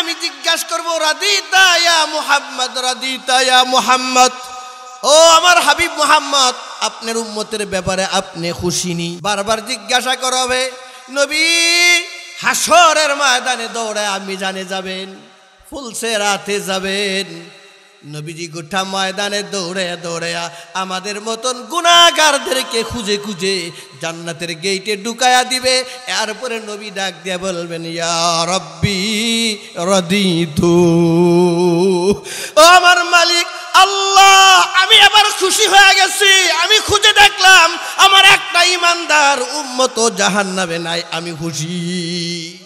আমি জিজ্ঞাসা করব রাদিতা ইয়া মুহাম্মদ, রাদিতা ইয়া মুহাম্মদ, ও আমার হাবিব মুহাম্মদ, আপনার উম্মতের ব্যাপারে আপনি খুশি নি? বারবার জিজ্ঞাসা করা হবে। নবী হাসরের ময়দানে দৌড়ে আপনি জানে যাবেন, ফুলসে রাতে যাবেন। নবীজি গোটা ময়দানে দৌড়ে দৌড়ে আমাদের মতন গুনাহগারদেরকে খুঁজে খুঁজে জান্নাতের গেটে ঢুকায়া দিবে। এরপরে নবী ডাক দিয়ে বলবেন, ইয়া রব্বি রাদিতু, ও আমার মালিক আল্লাহ, আমি এবার খুশি হয়ে গেছি। আমি খুঁজে দেখলাম আমার একটা ঈমানদার উম্মত জাহান্নামে নাই, আমি খুশি।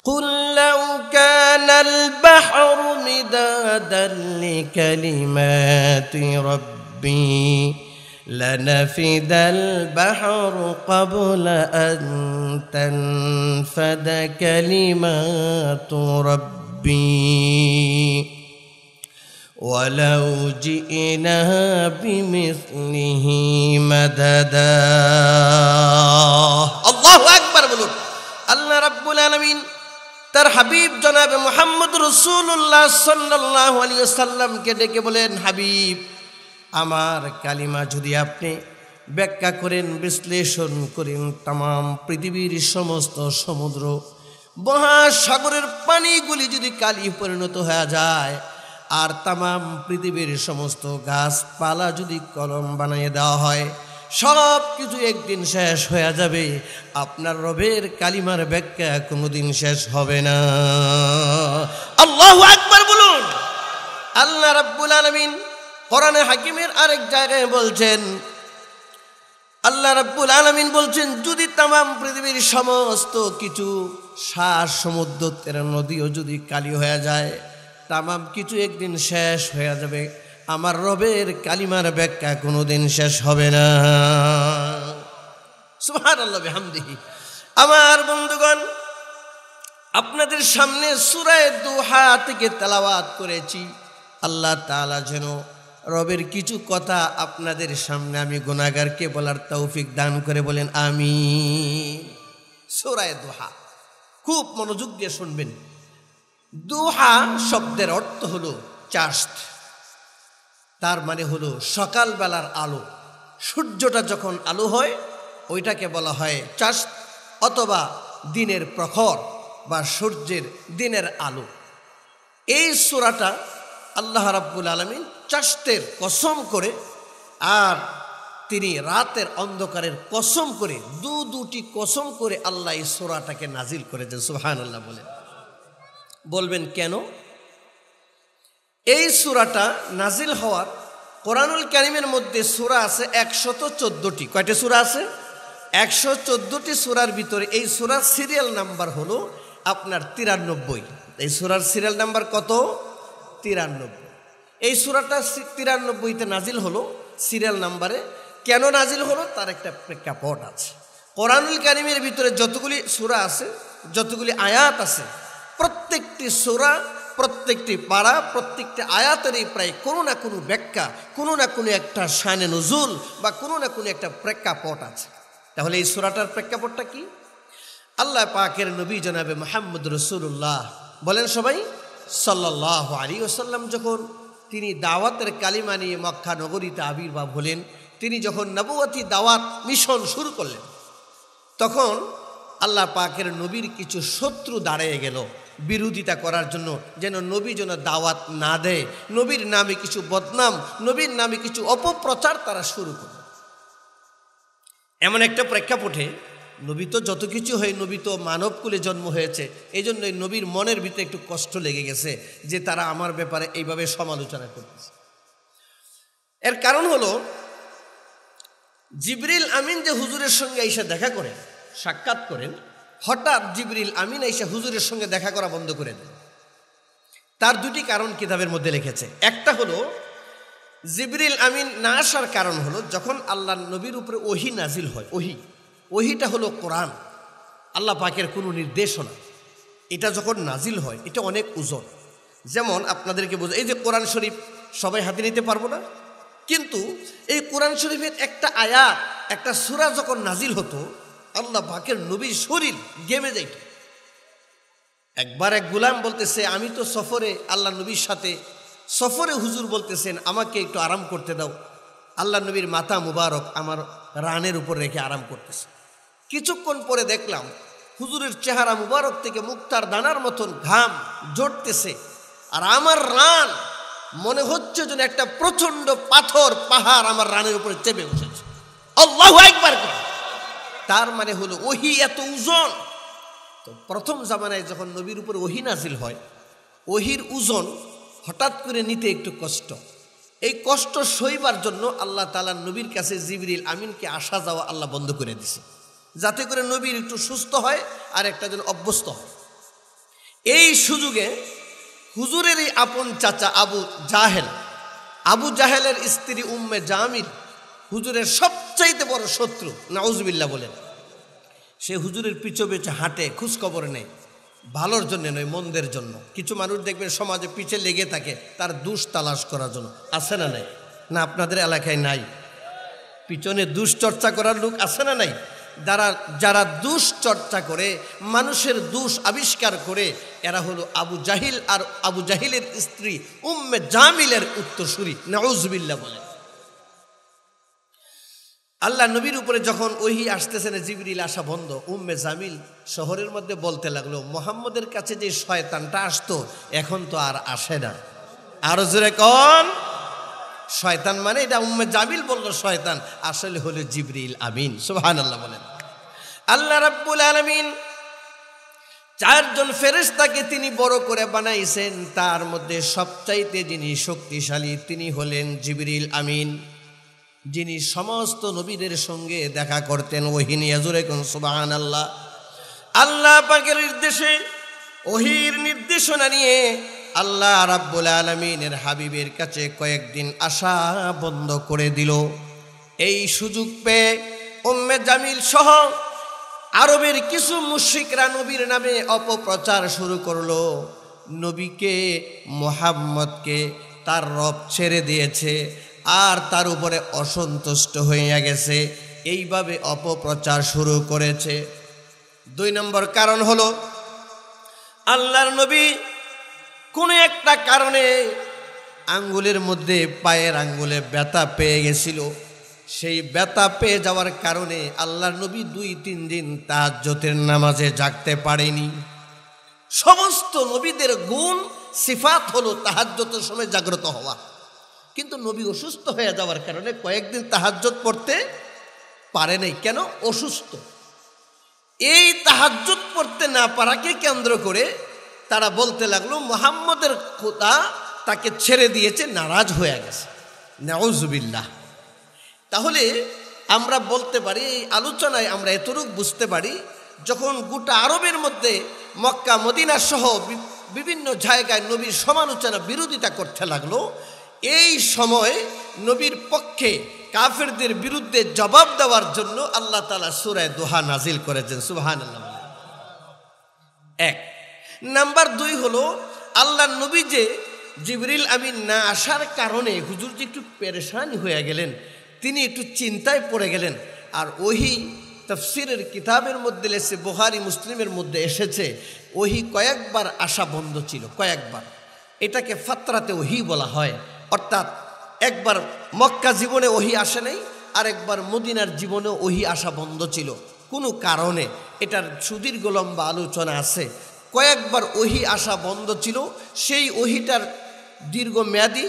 কুল লাউ কানাল বাহরু মিদাদান লিকালিমাতি রাব্বি লানাফিদাল বাহরু ক্বাবলা আন তানফাদা কালিমাতু রাব্বি ওয়ালাউ জিনা বিমিসলিহি মাদাদা। আল্লাহু আকবার বলুন। আল্লাহ রাব্বুল আলামিন তার হাবিব জনাবে মুহাম্মদ রাসূলুল্লাহ সাল্লাল্লাহু আলাইহি ওয়াসাল্লামকে ডেকে বলেন, হাবিব, আমার কালিমা যদি আপনি ব্যাখ্যা করেন, বিশ্লেষণ করেন, তাম পৃথিবীর সমস্ত সমুদ্র মহাসাগরের পানিগুলি যদি কালি পরিণত হয়ে যায়, আর তাম পৃথিবীর সমস্ত গাছপালা যদি কলম বানিয়ে দেওয়া হয়, সব কিছু একদিন শেষ হয়ে যাবে, আপনার রবের কালিমার ব্যাখ্যা কোনোদিন শেষ হবে না। আল্লাহু আকবার বলুন। আল্লাহ রাব্বুল আলামিন কোরআনে হাকিমের আরেক জায়গায় বলছেন, আল্লাহ রাব্বুল আলামিন বলছেন, যদি তাম পৃথিবীর সমস্ত কিছু সার সমুদ্র তেরা নদীও যদি কালি হয়ে যায়, তাম কিছু একদিন শেষ হয়ে যাবে, আমার রবের কালিমার ব্যাখ্যা কোনোদিন শেষ হবে না। সুবহানাল্লাহ বিহামদিহি। আমার বন্ধুগণ, আপনাদের সামনে সূরা দুহা থেকে তেলাওয়াত করেছি। আল্লাহ তাআলা যেন রবের কিছু কথা আপনাদের সামনে আমি গুনাহগারকে বলার তৌফিক দান করে, বলেন আমিন। সূরা দুহা খুব মনোযোগ দিয়ে শুনবেন। দুহা শব্দের অর্থ হলো চাঁদ, তার মানে হলো সকালবেলার আলো। সূর্যটা যখন আলো হয় ওইটাকে বলা হয় চাঁদ, অথবা দিনের প্রখর বা সূর্যের দিনের আলো। এই সূরাটা আল্লাহ রাব্বুল আলামিন চাঁদের কসম করে আর তিনি রাতের অন্ধকারের কসম করে, দুটি কসম করে আল্লাহ এই সূরাটাকে নাজিল করেছেন। সুবহানাল্লাহ বলেন। বলবেন কেন? এই সূরাটা নাজিল হওয়ার, কোরআনুল কারীমের মধ্যে সূরা আছে 114টি। কয়টা সূরা আছে? 114টি সূরার ভিতরে এই সূরার সিরিয়াল নাম্বার হলো আপনার 93। এই সূরার সিরিয়াল নাম্বার কত? 93। এই সূরাটা 93তে নাজিল হলো সিরিয়াল নাম্বারে। কেন নাজিল হলো তার একটা প্রেক্ষাপট আছে। কোরআনুল কারীমের ভিতরে যতগুলি সূরা আছে, যতগুলি আয়াত আছে, প্রত্যেকটি সূরা, প্রত্যেকটি পারা, প্রত্যেকটি আয়াতেরই প্রায় কোনো না কোনো ব্যাখ্যা, কোনো না কোনো একটা শানে নুজুল বা কোনো না কোনো একটা প্রেক্ষাপট আছে। তাহলে এই সূরাটার প্রেক্ষাপটটা কি? আল্লাহ পাকের নবী জনাবে মুহাম্মদ রাসূলুল্লাহ, বলেন সবাই, সাল্লাল্লাহু আলাইহি ওয়াসাল্লাম যখন তিনি দাওয়াতের কালিমা নিয়ে মক্কা নগরীতে আবির্ভাব হলেন, তিনি যখন নবুয়তি দাওয়াত মিশন শুরু করলেন, তখন আল্লাহ পাকের নবীর কিছু শত্রু দাঁড়িয়ে গেল বিরোধিতা করার জন্য, যেন নবী যেন দাওয়াত না দেয়, নবীর নামে কিছু বদনাম, নবীর নামে কিছু অপপ্রচার তারা শুরু করল। এমন একটা প্রেক্ষাপটে নবী তো যত কিছু হয়, নবী তো মানবকুলে জন্ম হয়েছে, এই জন্য নবীর মনের ভিতরে একটু কষ্ট লেগে গেছে যে তারা আমার ব্যাপারে এইভাবে সমালোচনা করতেছে। এর কারণ হলো জিবরিল আমিন যে হুজুরের সঙ্গে এসে দেখা করেন, সাক্ষাৎ করেন, হঠাৎ জিবরিল আমিন এসে হুজুরের সঙ্গে দেখা করা বন্ধ করে দেন। তার দুটি কারণ কিতাবের মধ্যে লিখেছে। একটা হলো জিবরিল আমিন না আসার কারণ হলো যখন আল্লাহ নবীর উপরে ওহী নাজিল হয়, ওহীটা হলো কোরআন, আল্লাহ পাকের কোনো নির্দেশনা, এটা যখন নাজিল হয় এটা অনেক ওজন। যেমন আপনাদেরকে বোঝা, এই যে কোরআন শরীফ সবাই হাতে নিতে পারবো না, কিন্তু এই কোরআন শরীফের একটা আয়াত, একটা সূরা যখন নাজিল হতো, আল্লাহ পাকের নবীর শরীর গেমে যাইত। একবার এক গোলাম বলতেছে, আমি তো সফরে আল্লাহ নবীর সাথে সফরে, হুজুর বলতেছেন আমাকে একটু আরাম করতে দাও। আল্লাহ নবীর মাথা মুবারক আমার রানের উপর রেখে আরাম করতেছে। কিছুক্ষণ পরে দেখলাম হুজুরের চেহারা মুবারক থেকে মুক্তার দানার মতন ঘাম ঝরতেছে, আর আমার রান মনে হচ্ছে যেন একটা প্রচন্ড পাথর পাহাড় আমার রানের উপরে চেপে বসেছে। আল্লাহু আকবার। তার মানে হলো ওহী এত ওজন। তো প্রথম জামানায় যখন নবীর উপর ওহী নাজিল হয়, ওহীর ওজন হঠাৎ করে নিতে একটু কষ্ট। এই কষ্ট সইবার জন্য আল্লাহ তাআলা নবীর কাছে জিবরিল আমিনকে আসা যাওয়া আল্লাহ বন্ধ করে দিছে, যাতে করে নবীর একটু সুস্থ হয় আর একটা যেন অভ্যস্ত হয়। এই সুযোগে হুজুরের এই আপন চাচা আবু জাহেলের স্ত্রী উম্মে জামিল, হুজুরের সবচাইতে বড় শত্রু, নাউজুবিল্লাহ বলেন, সে হুজুরের পিছু পিছু হাঁটে, খোঁজখবর নেই, ভালোর জন্য নয়, মন্দের জন্য। কিছু মানুষ দেখবেন সমাজে পিছে লেগে থাকে তার দুষ তালাশ করার জন্য। আছে না নাই? না আপনাদের এলাকায় নাই? পিছনে দুশ্চর্চা করার লোক আছে না নাই? যারা দুশ্চর্চা করে, মানুষের দোষ আবিষ্কার করে, এরা হলো আবু জাহিল আর আবু জাহিলের স্ত্রী উম্মে জামিলের উত্তরসূরি, নাউজুবিল্লাহ বলেন। আল্লাহ নবীর উপরে যখন ওহী আসতেছে না, জিবরিল আসা বন্ধ, উম্মে জামিল শহরের মধ্যে বলতে লাগলো, মোহাম্মদের কাছে যে শয়তানটা আসতো এখন তো আর আসে না। আরো জোরে কোন শয়তান? মানে এটা উম্মে জামিল বলল শয়তান, আসলে হলো জিবরিল আমিন। সুবহানাল্লাহ বলেন। আল্লাহ রাব্বুল আলামিন চারজন ফেরেশতাকে তিনি বড় করে বানাইছেন, তার মধ্যে সবচাইতে যিনি শক্তিশালী তিনি হলেন জিবরিল আমিন, যিনি সমস্ত নবীদের সঙ্গে দেখা করতেন ওহী নিয়ে। জোরে কোন সুবহানাল্লাহ। আল্লাহ পাকের নির্দেশে, ওহীর নির্দেশনা নিয়ে আল্লাহ রাব্বুল আলামিনের হাবিবের কাছে কয়েকদিন আসা বন্ধ করে দিল। এই সুযোগ পেয়ে উম্মে জামিল সহ আরবের কিছু মুশরিকরা নবীর নামে অপপ্রচার শুরু করলো। নবীকে, মুহাম্মদকে তার রব ছেড়ে দিয়েছে আর তার উপরে অসন্তুষ্ট হয়ে গেছে, এইভাবে অপপ্রচার শুরু করেছে। 2 নম্বর কারণ হলো আল্লাহর নবী কোনো একটা কারণে আঙ্গুলের মধ্যে, পায়ের আঙ্গুলে ব্যথা পেয়ে গেছিল। সেই ব্যথা পেয়ে যাওয়ার কারণে আল্লাহর নবী 2-3 দিন তাহাজ্জুদের নামাজে জাগতে পারেনি। সমস্ত নবীদের গুণ সিফাত হলো তাহাজ্জুদের সময় জাগ্রত হওয়া, কিন্তু নবী অসুস্থ হয়ে যাওয়ার কারণে কয়েকদিন তাহাজ্জুদ পড়তে পারে নাই। কেন? অসুস্থ। এই তাহাজ্জুদ পড়তে না পারাকে কেন্দ্র করে তারা বলতে লাগলো মুহাম্মদের খোদা তাকে ছেড়ে দিয়েছে, নারাজ হয়ে গেছে। নাউজুবিল্লাহ। তাহলে আমরা বলতে পারি, এই আলোচনায় আমরা এতটুকু বুঝতে পারি, যখন গোটা আরবের মধ্যে মক্কা মদিনা সহ বিভিন্ন জায়গায় নবীর সমালোচনা, বিরোধিতা করতে লাগলো, এই সময় নবীর পক্ষে কাফেরদের বিরুদ্ধে জবাব দেওয়ার জন্য আল্লাহ তাআলা সূরা দোহা নাজিল করেছেন। সুবহানাল্লাহ। 1 নাম্বার 2 হলো আল্লাহ নবী যে জিবরিল আমিন না আসার কারণে হুজুর যে একটু পেরেশান হয়ে গেলেন, তিনি একটু চিন্তায় পড়ে গেলেন। আর ওহী তাফসীরের কিতাবের মধ্যে এসেছে, বুখারী মুসলিমের মধ্যে এসেছে, ওহী কয়েকবার আসা বন্ধ ছিল, কয়েকবার। এটাকে ফাতরাতে ওহী বলা হয়। অর্থাৎ একবার মক্কা জীবনে ওহী আসে নাই, আর একবার মদিনার জীবনে ওহী আসা বন্ধ ছিল কোনো কারণে। এটার সুদীর্ঘ লম্বা আলোচনা আছে। কয়েকবার ওহী আসা বন্ধ ছিল। সেই ওহীটার দীর্ঘমেয়াদী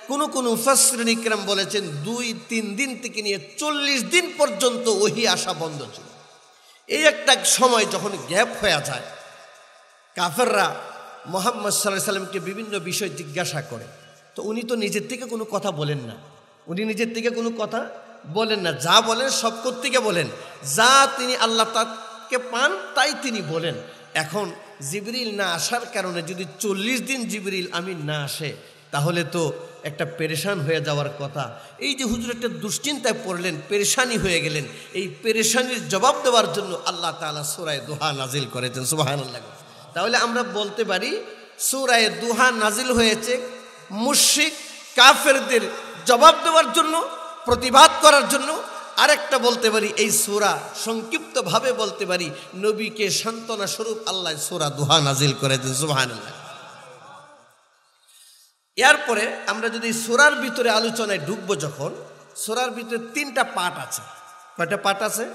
কোনো মুফাসসিরিন ইকরাম বলেছেন 2-3 দিন থেকে নিয়ে 40 দিন পর্যন্ত ওহী আসা বন্ধ ছিল। এই একটা সময় যখন গ্যাপ হয়ে যায়, কাফেররা মুহাম্মদ সাল্লাল্লাহু আলাইহি সাল্লামকে বিভিন্ন বিষয় জিজ্ঞাসা করে, তো উনি তো নিজের থেকে কোনো কথা বলেন না। নিজের থেকে কোনো কথা বলেন না, যা বলেন সব থেকে বলেন, যা তিনি আল্লাহ তাকে পান তাই তিনি বলেন। এখন জিবরিল না আসার কারণে যদি 40 দিন জিবরিল আমিন না আসে, তাহলে তো একটা পেরেশান হয়ে যাওয়ার কথা। এই যে হুজুর একটা দুশ্চিন্তায় পড়লেন, পেরেশানি হয়ে গেলেন, এই পেরেশানির জবাব দেওয়ার জন্য আল্লাহ তাআলা সূরা দোহা নাজিল করেছেন। সুবহানাল্লাহ। তাহলে আমরা বলতে পারি সূরা দোহা নাজিল হয়েছে মুশরিক কাফেরদের জবাব দেওয়ার জন্য, প্রতিবাদ করার জন্য, আরেকটা বলতে পারি, এই সূরা সংক্ষিপ্তভাবে বলতে পারি নবীকে সান্ত্বনা স্বরূপ আল্লাহ সূরা দুহা নাজিল করেছেন। সুবহানাল্লাহ। এরপরে আমরা যদি সূরার ভিতরে আলোচনায় ঢুকবো, যখন সূরার ভিতরে 3টা পার্ট আছে। কয়টা পার্ট আছে?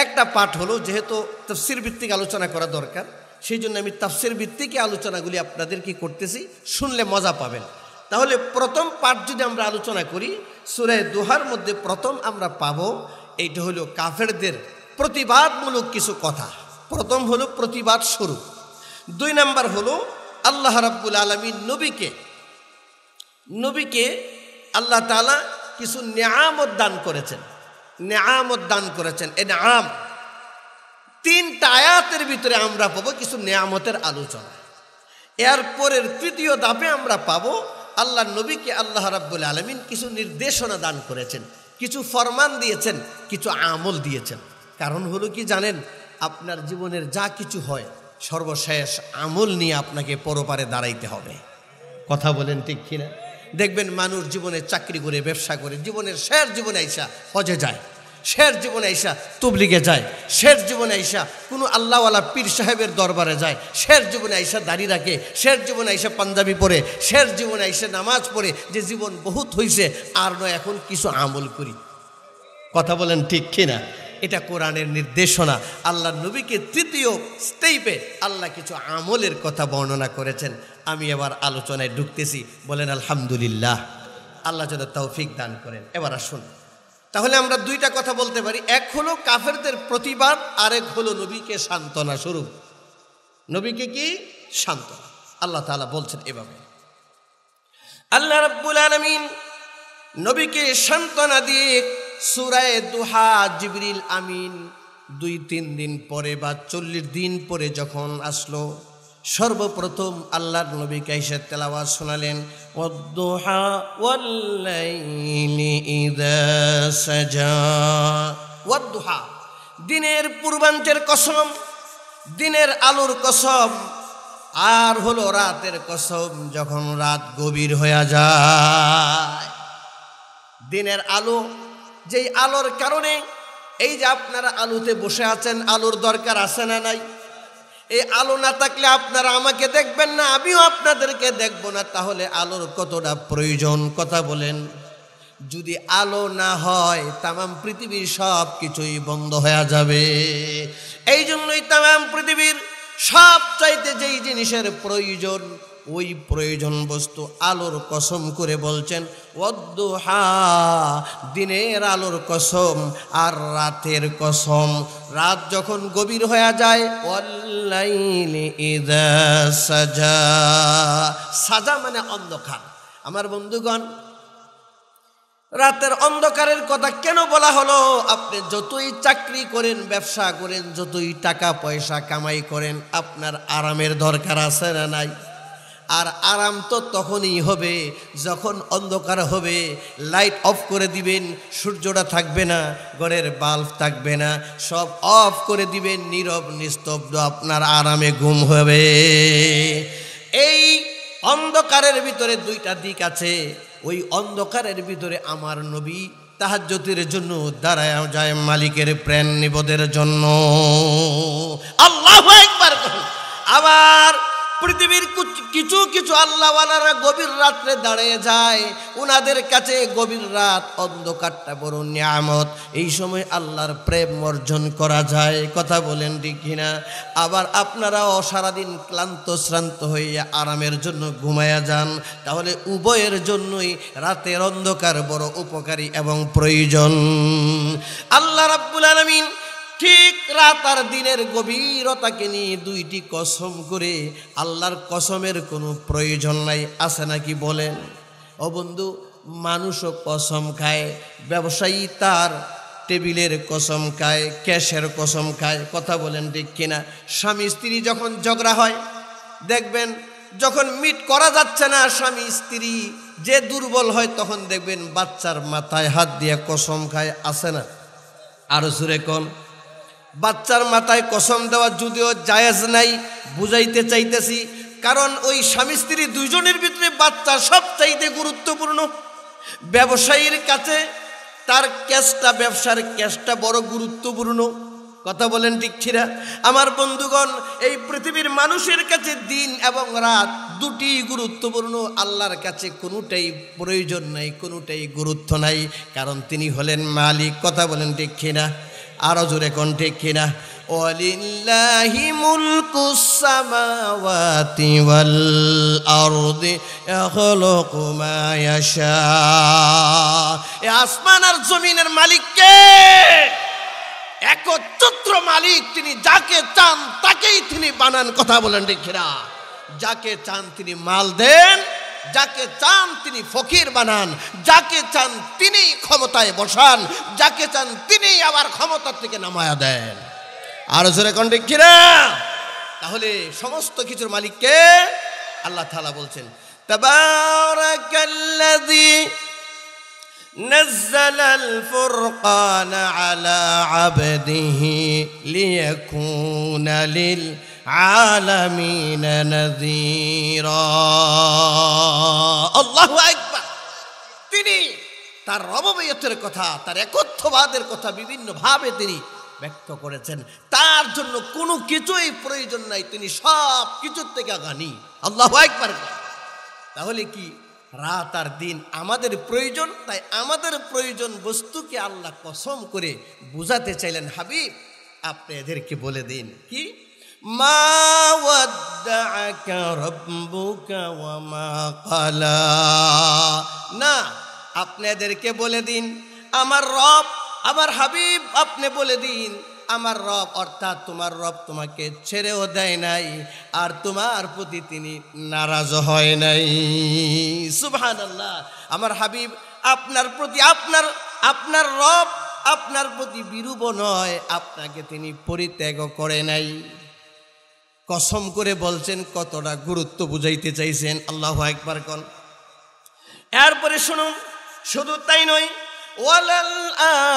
একটা পার্ট হলো, যেহেতু তাফসীর ভিত্তিক আলোচনা করা দরকার, সেই জন্য আমি তাফসীর ভিত্তিক আলোচনাগুলি আপনাদেরকে করতেছি, শুনলে মজা পাবেন। তাহলে প্রথম পার্ট যদি আমরা আলোচনা করি, সূরা দুহার মধ্যে প্রথম আমরা পাবো এইটা হলো কাফেরদের প্রতিবাদমূলক কিছু কথা। প্রথম হলো প্রতিবাদ স্বরূপ। 2 নাম্বার হলো আল্লাহ রাব্বুল আলামিন নবীকে আল্লাহ তাআলা কিছু নিয়ামত দান করেছেন। এনাম 3টা আয়াতের ভিতরে আমরা পাবো কিছু নিয়ামতের আলোচনা। এরপরের 3য় ধাপে আমরা পাবো আল্লাহ নবীকে আল্লাহ রাব্বুল আলামিন কিছু নির্দেশনা দান করেছেন, কিছু ফরমান দিয়েছেন, কিছু আমল দিয়েছেন। কারণ হলো কি জানেন, আপনার জীবনের যা কিছু হয় সর্বশেষ আমল নিয়ে আপনাকে পরপারে দাঁড়াইতে হবে। কথা বলেন ঠিক কিনা? দেখবেন মানুষ জীবনে চাকরি করে, ব্যবসা করে, জীবনের শেষ জীবনে আইসা হজে যায়, শেষ জীবনে আইসা তবলিগে যায়, শেষ জীবনে আইসা কোনো আল্লাহওয়ালা পীর সাহেবের দরবারে যায়, শেষ জীবনে আইসা দাড়ি রাখে, শেষ জীবনে আইসা পাঞ্জাবি পরে, শেষ জীবনে আইসা নামাজ পড়ে, যে জীবন বহুত হইছে আর নয় এখন কিছু আমল করি। কথা বলেন ঠিক কিনা? এটা কোরআনের নির্দেশনা। আল্লাহ নবীকে 3য় স্টেপে আল্লাহ কিছু আমলের কথা বর্ণনা করেছেন। আমি এবার আলোচনায় ঢুকতেছি, বলেন আলহামদুলিল্লাহ। আল্লাহ যেন তৌফিক দান করেন। এবার আসুন, তাহলে আমরা 2টা কথা বলতে পারি, এক হলো কাফেরদের প্রতিবাদ, আরেক হলো নবীকে সান্ত্বনা স্বরূপ। নবীকে কি সান্ত্বনা? আল্লাহ তাআলা বলছেন এভাবে, আল্লাহ রাব্বুল আলামিন নবীকে সান্ত্বনা দিয়ে সূরা দুহা জিবরিল আমিন 2-3 দিন পরে বা 40 দিন পরে যখন আসলো, সর্বপ্রথম আল্লাহর নবীকে এসে তেলাওয়াত শোনালেন, ওয়াদ-দুহা ওয়াল-লাইলি ইযা সাজা। ওয়াদ-দুহা দিনের পূর্বাঞ্চের কসম, দিনের আলোর কসম, আর হলো রাতের কসম যখন রাত গভীর হয়ে যায়। দিনের আলো, যেই আলোর কারণে এই যে আপনারা আলোতে বসে আছেন, আলোর দরকার আছে না নাই? এই আলো না থাকলে আপনারা আমাকে দেখবেন না, আমিও আপনাদেরকে দেখব না। তাহলে আলোর কতটা প্রয়োজন? কথা বলেন। যদি আলো না হয় তামাম পৃথিবীর সব কিছুই বন্ধ হয়ে যাবে। এই জন্যই তামাম পৃথিবীর সব চাইতে যেই জিনিসের প্রয়োজন, ওই প্রয়োজন বস্তু আলোর কসম করে বলছেন ওয়াদ-দুহা, দিনের আলোর কসম আর রাতের কসম। রাত যখন গভীর হয়ে যায়, ওয়াল-লাইলি ইযা সাজা। সাজা মানে অন্ধকার। আমার বন্ধুগণ, রাতের অন্ধকারের কথা কেন বলা হলো? আপনি যতই চাকরি করেন, ব্যবসা করেন, যতই টাকা পয়সা কামাই করেন, আপনার আরামের দরকার আছে না নাই? আর আরাম তো তখনই হবে যখন অন্ধকার হবে। লাইট অফ করে দিবেন, সূর্যটা থাকবে না, ঘরের বাল্ব থাকবে না, সব অফ করে দিবেন, নীরব নিস্তব্ধ, আপনার আরামে ঘুম হবে। এই অন্ধকারের ভিতরে 2টা দিক আছে। ওই অন্ধকারের ভিতরে আমার নবী তাহাজ্জুদের জন্য দাঁড়ায় যায় মালিকের প্রেম নিবেদনের জন্য। আল্লাহু আকবার। আবার পৃথিবীর কিছু কিছু আল্লাহওয়ালারা গভীর রাত্রে দাঁড়িয়ে যায়, ওনাদের কাছে গভীর রাত, অন্ধকারটা বড় নিয়ামত। এই সময় আল্লাহর প্রেম অর্জন করা যায়। কথা বলেন ঠিক কিনা? আবার আপনারাও সারাদিন ক্লান্ত শ্রান্ত হয়ে আরামের জন্য ঘুমায়া যান। তাহলে উভয়ের জন্যই রাতের অন্ধকার বড় উপকারী এবং প্রয়োজন। আল্লাহ রাব্বুল আলামিন ঠিক রাত আর দিনের গভীরতাকে নিয়ে 2টি কসম করে, আল্লাহর কসমের কোনো প্রয়োজন নাই। আছে নাকি বলেন? ও বন্ধু, মানুষও কসম খায়, ব্যবসায়ী তার টেবিলের কসম খায়, ক্যাশের কসম খায়। কথা বলেন ঠিক কিনা? স্বামী স্ত্রী যখন ঝগড়া হয়, দেখবেন যখন মিট করা যাচ্ছে না স্বামী স্ত্রী, যে দুর্বল হয় তখন দেখবেন বাচ্চার মাথায় হাত দিয়ে কসম খায়। আছে না? আরো জোরে কোন? বাচ্চার মাথায় কসম দেওয়া যদিও জায়েজ নাই, বুঝাইতে চাইতেছি, কারণ ওই স্বামী স্ত্রী 2জনের ভিতরে বাচ্চা সবচাইতে গুরুত্বপূর্ণ। ব্যবসায়ীর কাছে তার ক্যাশটা, ব্যবসার ক্যাশটা বড় গুরুত্বপূর্ণ। কথা বলেন ঠিক কিনা? আমার বন্ধুগণ, এই পৃথিবীর মানুষের কাছে দিন এবং রাত দুটি গুরুত্বপূর্ণ, আল্লাহর কাছে কোনোটাই প্রয়োজন নাই, কোনোটাই গুরুত্ব নাই, কারণ তিনি হলেন মালিক। কথা বলেন ঠিক কিনা? আরো জোরে কোন ঠিক কিনা? ওয়ালিল্লাহি মুলকুস সামাওয়াতি ওয়াল আরদি ইয়াখলুকু মা ইয়াশা। এই আসমান আর জমিনের মালিক কে? একচ্ছত্র মালিক তিনি। যাকে চান তাকেই তিনি বানান। কথা বলেন ঠিক কিনা? যাকে চান তিনি মাল দেন, যাকে চান তিনি ফকির বানান, যাকে চান তিনি ক্ষমতায় বসান, যাকে চান তিনি আবার ক্ষমতা থেকে নামায়া দেন। আর জোরে কোন ঠিক কিনা? তাহলে সমস্ত কিছুর মালিক কে? আল্লাহ তাআলা বলছেন, তাবারাকাল্লাযী نزل الفرقان على عبده ليكون للعالمين نذيرا। আল্লাহু আকবার। তিনি তার রববিয়তের কথা, তার একত্ববাদের কথা বিভিন্ন ভাবে তিনি ব্যক্ত করেছেন। তার জন্য কোনো কিছুই প্রয়োজন নাই, তিনি সব কিছুর থেকে গানি। আল্লাহু আকবার। তাহলে কি রাত আর দিন আমাদের প্রয়োজন? তাই আমাদের প্রয়োজন বস্তুকে আল্লাহ কসম করে বুঝাতে চাইলেন, হাবিব আপনি এদেরকে বলে দিন কি, মা ওয়াদ্দাআকা রাব্বুকা ওয়া মা ক্বালা। না, আপনি এদেরকে বলে দিন, আমার রব, আমার হাবিব আপনি বলে দিন, আমার রব অর্থাৎ তোমার রব তোমাকে ছেড়েও দেয় নাই, আর তোমার প্রতি তিনি নারাজ হয় নাই। সুবহানাল্লাহ। আমার হাবিব আপনার প্রতি, আপনার রব আপনার প্রতি বিরূপ নয়, আপনাকে তিনি পরিত্যাগ করে নাই। কসম করে বলছেন, কতটা গুরুত্ব বুঝাইতে চাইছেন। আল্লাহু আকবার কোন। এরপরে শুনুন, শুধু তাই নয়, ওয়ালাল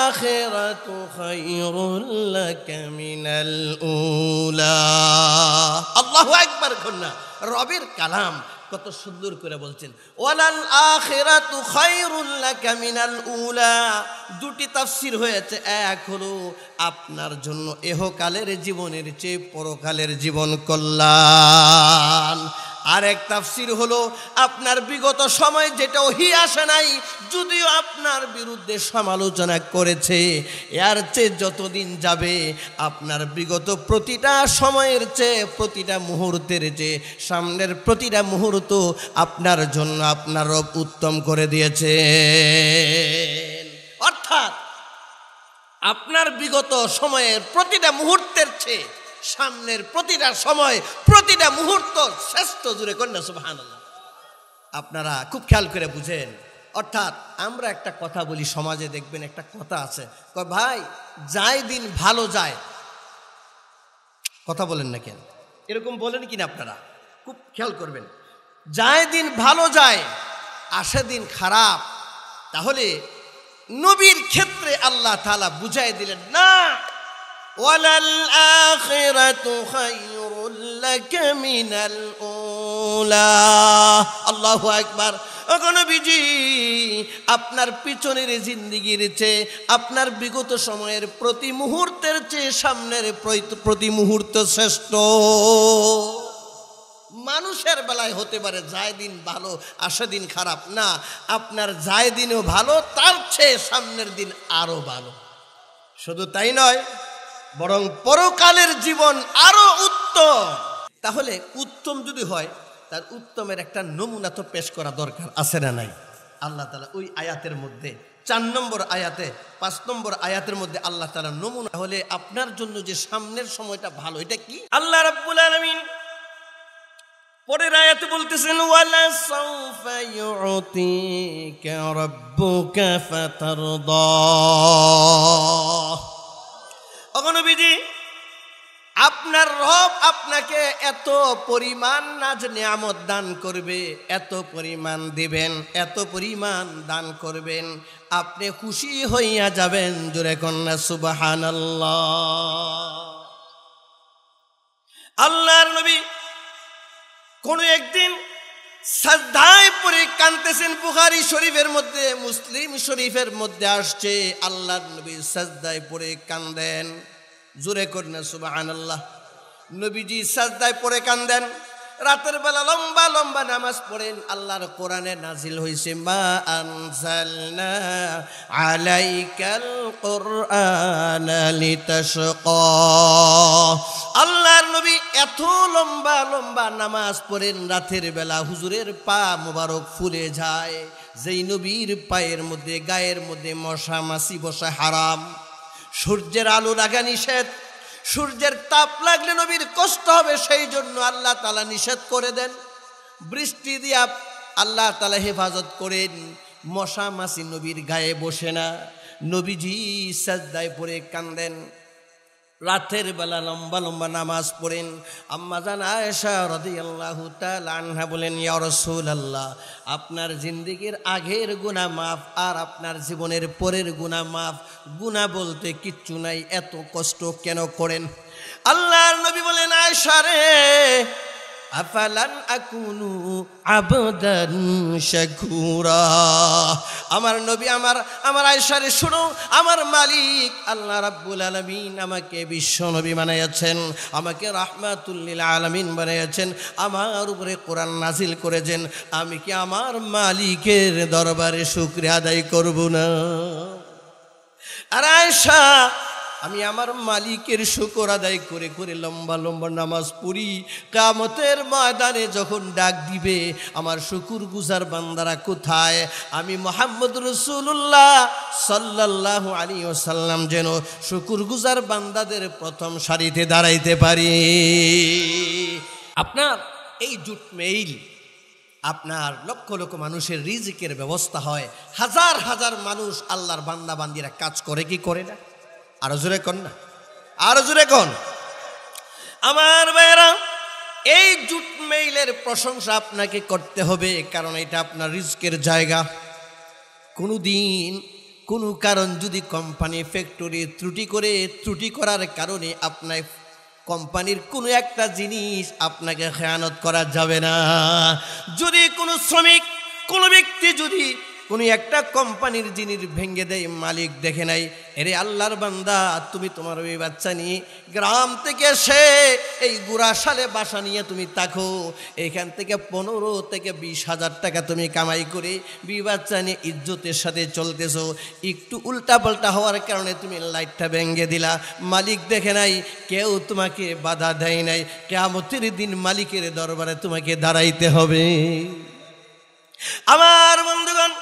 আখিরাতু খায়রুল লাকা মিনাল উলা। আল্লাহু আকবার কন্যা। রবের কালাম কত সুন্দর করে বলছেন, ওয়ালাল আখিরাতু খায়রুল লাকা মিনাল উলা। দুটি তাফসীর হয়েছে। এক হলো আপনার জন্য ইহকালের জীবনের চেয়ে পরকালের জীবন কল্যাণ। আরেক তাফসীর হলো আপনার বিগত সময় যেটা ওহী আসে নাই, যদিও আপনার বিরুদ্ধে সমালোচনা করেছে, এর চেয়ে যতদিন যাবে আপনার বিগত প্রতিটা সময়ের চেয়ে, প্রতিটা মুহূর্তের চেয়ে সামনের প্রতিটা মুহূর্ত আপনার জন্য আপনার রব উত্তম করে দিয়েছে। অর্থাৎ আপনার বিগত সময়ের প্রতিটা মুহূর্তের চেয়ে সামনের প্রতিটা সময়, প্রতিটা মুহূর্ত শ্রেষ্ঠ। জুড়ে কন্যা সুবহানাল্লাহ। আপনারা খুব খেয়াল করে বুঝেন। অর্থাৎ আমরা একটা কথা বলি, সমাজে দেখবেন একটা কথা আছে, কয় ভাই যায় দিন ভালো যায়। কথা বলেন না কেন? এরকম বলেন কিনা আপনারা? খুব খেয়াল করবেন। যায় দিন ভালো যায়, আসে দিন খারাপ। তাহলে নবীর ক্ষেত্রে আল্লাহ তাআলা বুঝাই দিলেন, না, ওয়ালাল আখিরাতু খায়রুল লাকা মিনাল উলা। আল্লাহু আকবার। ওগো নবীজি, আপনার পিছনের জিন্দেগির চেয়ে, আপনার বিগত সময়ের প্রতি মুহূর্তের চেয়ে সামনের প্রতি মুহূর্ত শ্রেষ্ঠ। মানুষের বেলায় হতে পারে যায় দিন ভালো আসে দিন খারাপ, না, আপনার যায় দিনও ভালো, তার চেয়ে সামনের দিন আরো ভালো। শুধু তাই নয়, বরং পরকালের জীবন আরো উত্তম। তাহলে উত্তম যদি হয়, তার উত্তমের একটা নমুনা তো পেশ করা দরকার, আছে না নাই? আল্লাহ তাআলা ওই আয়াতের মধ্যে 4 নম্বর আয়াতে, 5 নম্বর আয়াতের মধ্যে আল্লাহ তাআলা নমুনা হলে আপনার জন্য যে সামনের সময়টা ভালো, এটা কি? আল্লাহ রাব্বুল আলামিন পরের আয়াতে বলতেছেন, ওয়ালা সাউফা ইউতিকা রাব্বুকা ফাতারদা। ওগো নবীজি, আপনার রব আপনাকে এত পরিমাণ নাজ নিয়ামত দান করবে, এত পরিমাণ দিবেন, এত পরিমাণ দান করবেন, আপনি খুশি হইয়া যাবেন। জোরে কন্যা সুবহানাল্লাহ। আল্লাহর নবী কোন একদিন সাজদায় পড়ে কাঁদতেছেন। বুখারী শরীফের মধ্যে, মুসলিম শরীফের মধ্যে আসছে আল্লাহর নবী সাজদায় পড়ে কাঁদেন। জোরে করেন না সুবহানাল্লাহ। নবীজি সাজদায় পড়ে কাঁদেন। রাতের বেলা লম্বা লম্বা নামাজ পড়েন। আল্লাহর কোরআনে নাজিল হয়েছে মা আনজালনা আলাইকাল কুরআনা লিতাশকা। আল্লাহর নবী এত লম্বা লম্বা নামাজ পড়েন রাতের বেলা, হুজুরের পা মোবারক ফুলে যায়। যেই নবীর পায়ের মধ্যে, গায়ের মধ্যে মশা মাছি বসা হারাম। সূর্যের আলো লাগা নিষেধ। সূর্যের তাপ লাগলে নবীর কষ্ট হবে, সেই জন্য আল্লাহ তাআলা নিষেধ করে দেন। বৃষ্টি দিয়া আল্লাহ তাআলা হেফাজত করেন, মশা মাছি নবীর গায়ে বসে না। নবীজি সাজদায় পড়ে কাঁদেন। রাতের বেলা লম্বা লম্বা নামাজ পড়েন। আম্মা জান আয়েশা রাদিয়াল্লাহু তাআলা আনহা বলেন, ইয়া রাসূলুল্লাহ, আপনার জিন্দেগির আগের গুনাহ মাফ আর আপনার জীবনের পরের গুনাহ মাফ, গুনাহ বলতে কিচ্ছু নাই, এত কষ্ট কেন করেন? আল্লাহর নবী বলেন, আয়েশা রে, আফালান আকুনু আবদান শাকুরা। আমার নবী, আমার আয়েশা রে শুনো, আমার মালিক আল্লাহ রাব্বুল আলামিন আমাকে বিশ্ব নবী বানাইয়াছেন, আমাকে রাহমাতুল লিল আলামিন বানাইয়াছেন, আমার উপরে কোরআন নাজিল করেছেন। আমি কি আমার মালিকের দরবারে শুকরিয়া আদায় করব না? আর আয়েশা, আমি আমার মালিকের শুকর আদায় করে করে লম্বা লম্বা নামাজ পড়ি। কিয়ামতের ময়দানে যখন ডাক দিবে, আমার শুকুর গুজার বান্দারা কোথায়? আমি মুহাম্মদ রাসূলুল্লাহ সাল্লাল্লাহু আলাইহি ওয়াসাল্লাম যেন শুকুর গুজার বান্দাদের প্রথম সারিতে দাঁড়াইতে পারি। আপনার এই জুট মেইল, আপনার লক্ষ লক্ষ মানুষের রিজিকের ব্যবস্থা হয়। হাজার হাজার মানুষ আল্লাহর বান্দা বান্দিরা কাজ করে কি করে না? আরো জোরে কন না, আরো জোরে কন। আমার ভাইয়েরা, এই জুট মেইলের প্রশংসা আপনাকে করতে হবে, কারণ এটা আপনার রিস্কের জায়গা। কোনোদিন কোনো কারণ যদি কোম্পানি ফ্যাক্টরি ত্রুটি করার কারণে আপনার কোম্পানির কোনো একটা জিনিস আপনাকে খেয়ানত করা যাবে না। যদি কোনো শ্রমিক, কোনো ব্যক্তি যদি কোনো একটা কোম্পানির জিনিস ভেঙে দেয়, মালিক দেখে নাই, এরে আল্লাহর বান্দা, তুমি তোমার ওই বাচ্চা নিয়ে গ্রাম থেকে এসে এই গুড়াশালে বাসা নিয়ে তুমি থাকো, এখান থেকে 15 থেকে 20 হাজার টাকা তুমি কামাই করে বাচ্চা নিয়ে ইজ্জতের সাথে চলতেছো। একটু উল্টা পাল্টা হওয়ার কারণে তুমি লাইটটা ভেঙে দিলা, মালিক দেখে নাই, কেউ তোমাকে বাধা দেয় নাই। কিয়ামতের দিন মালিকের দরবারে তোমাকে দাঁড়াইতে হবে। আমার বন্ধুগণ,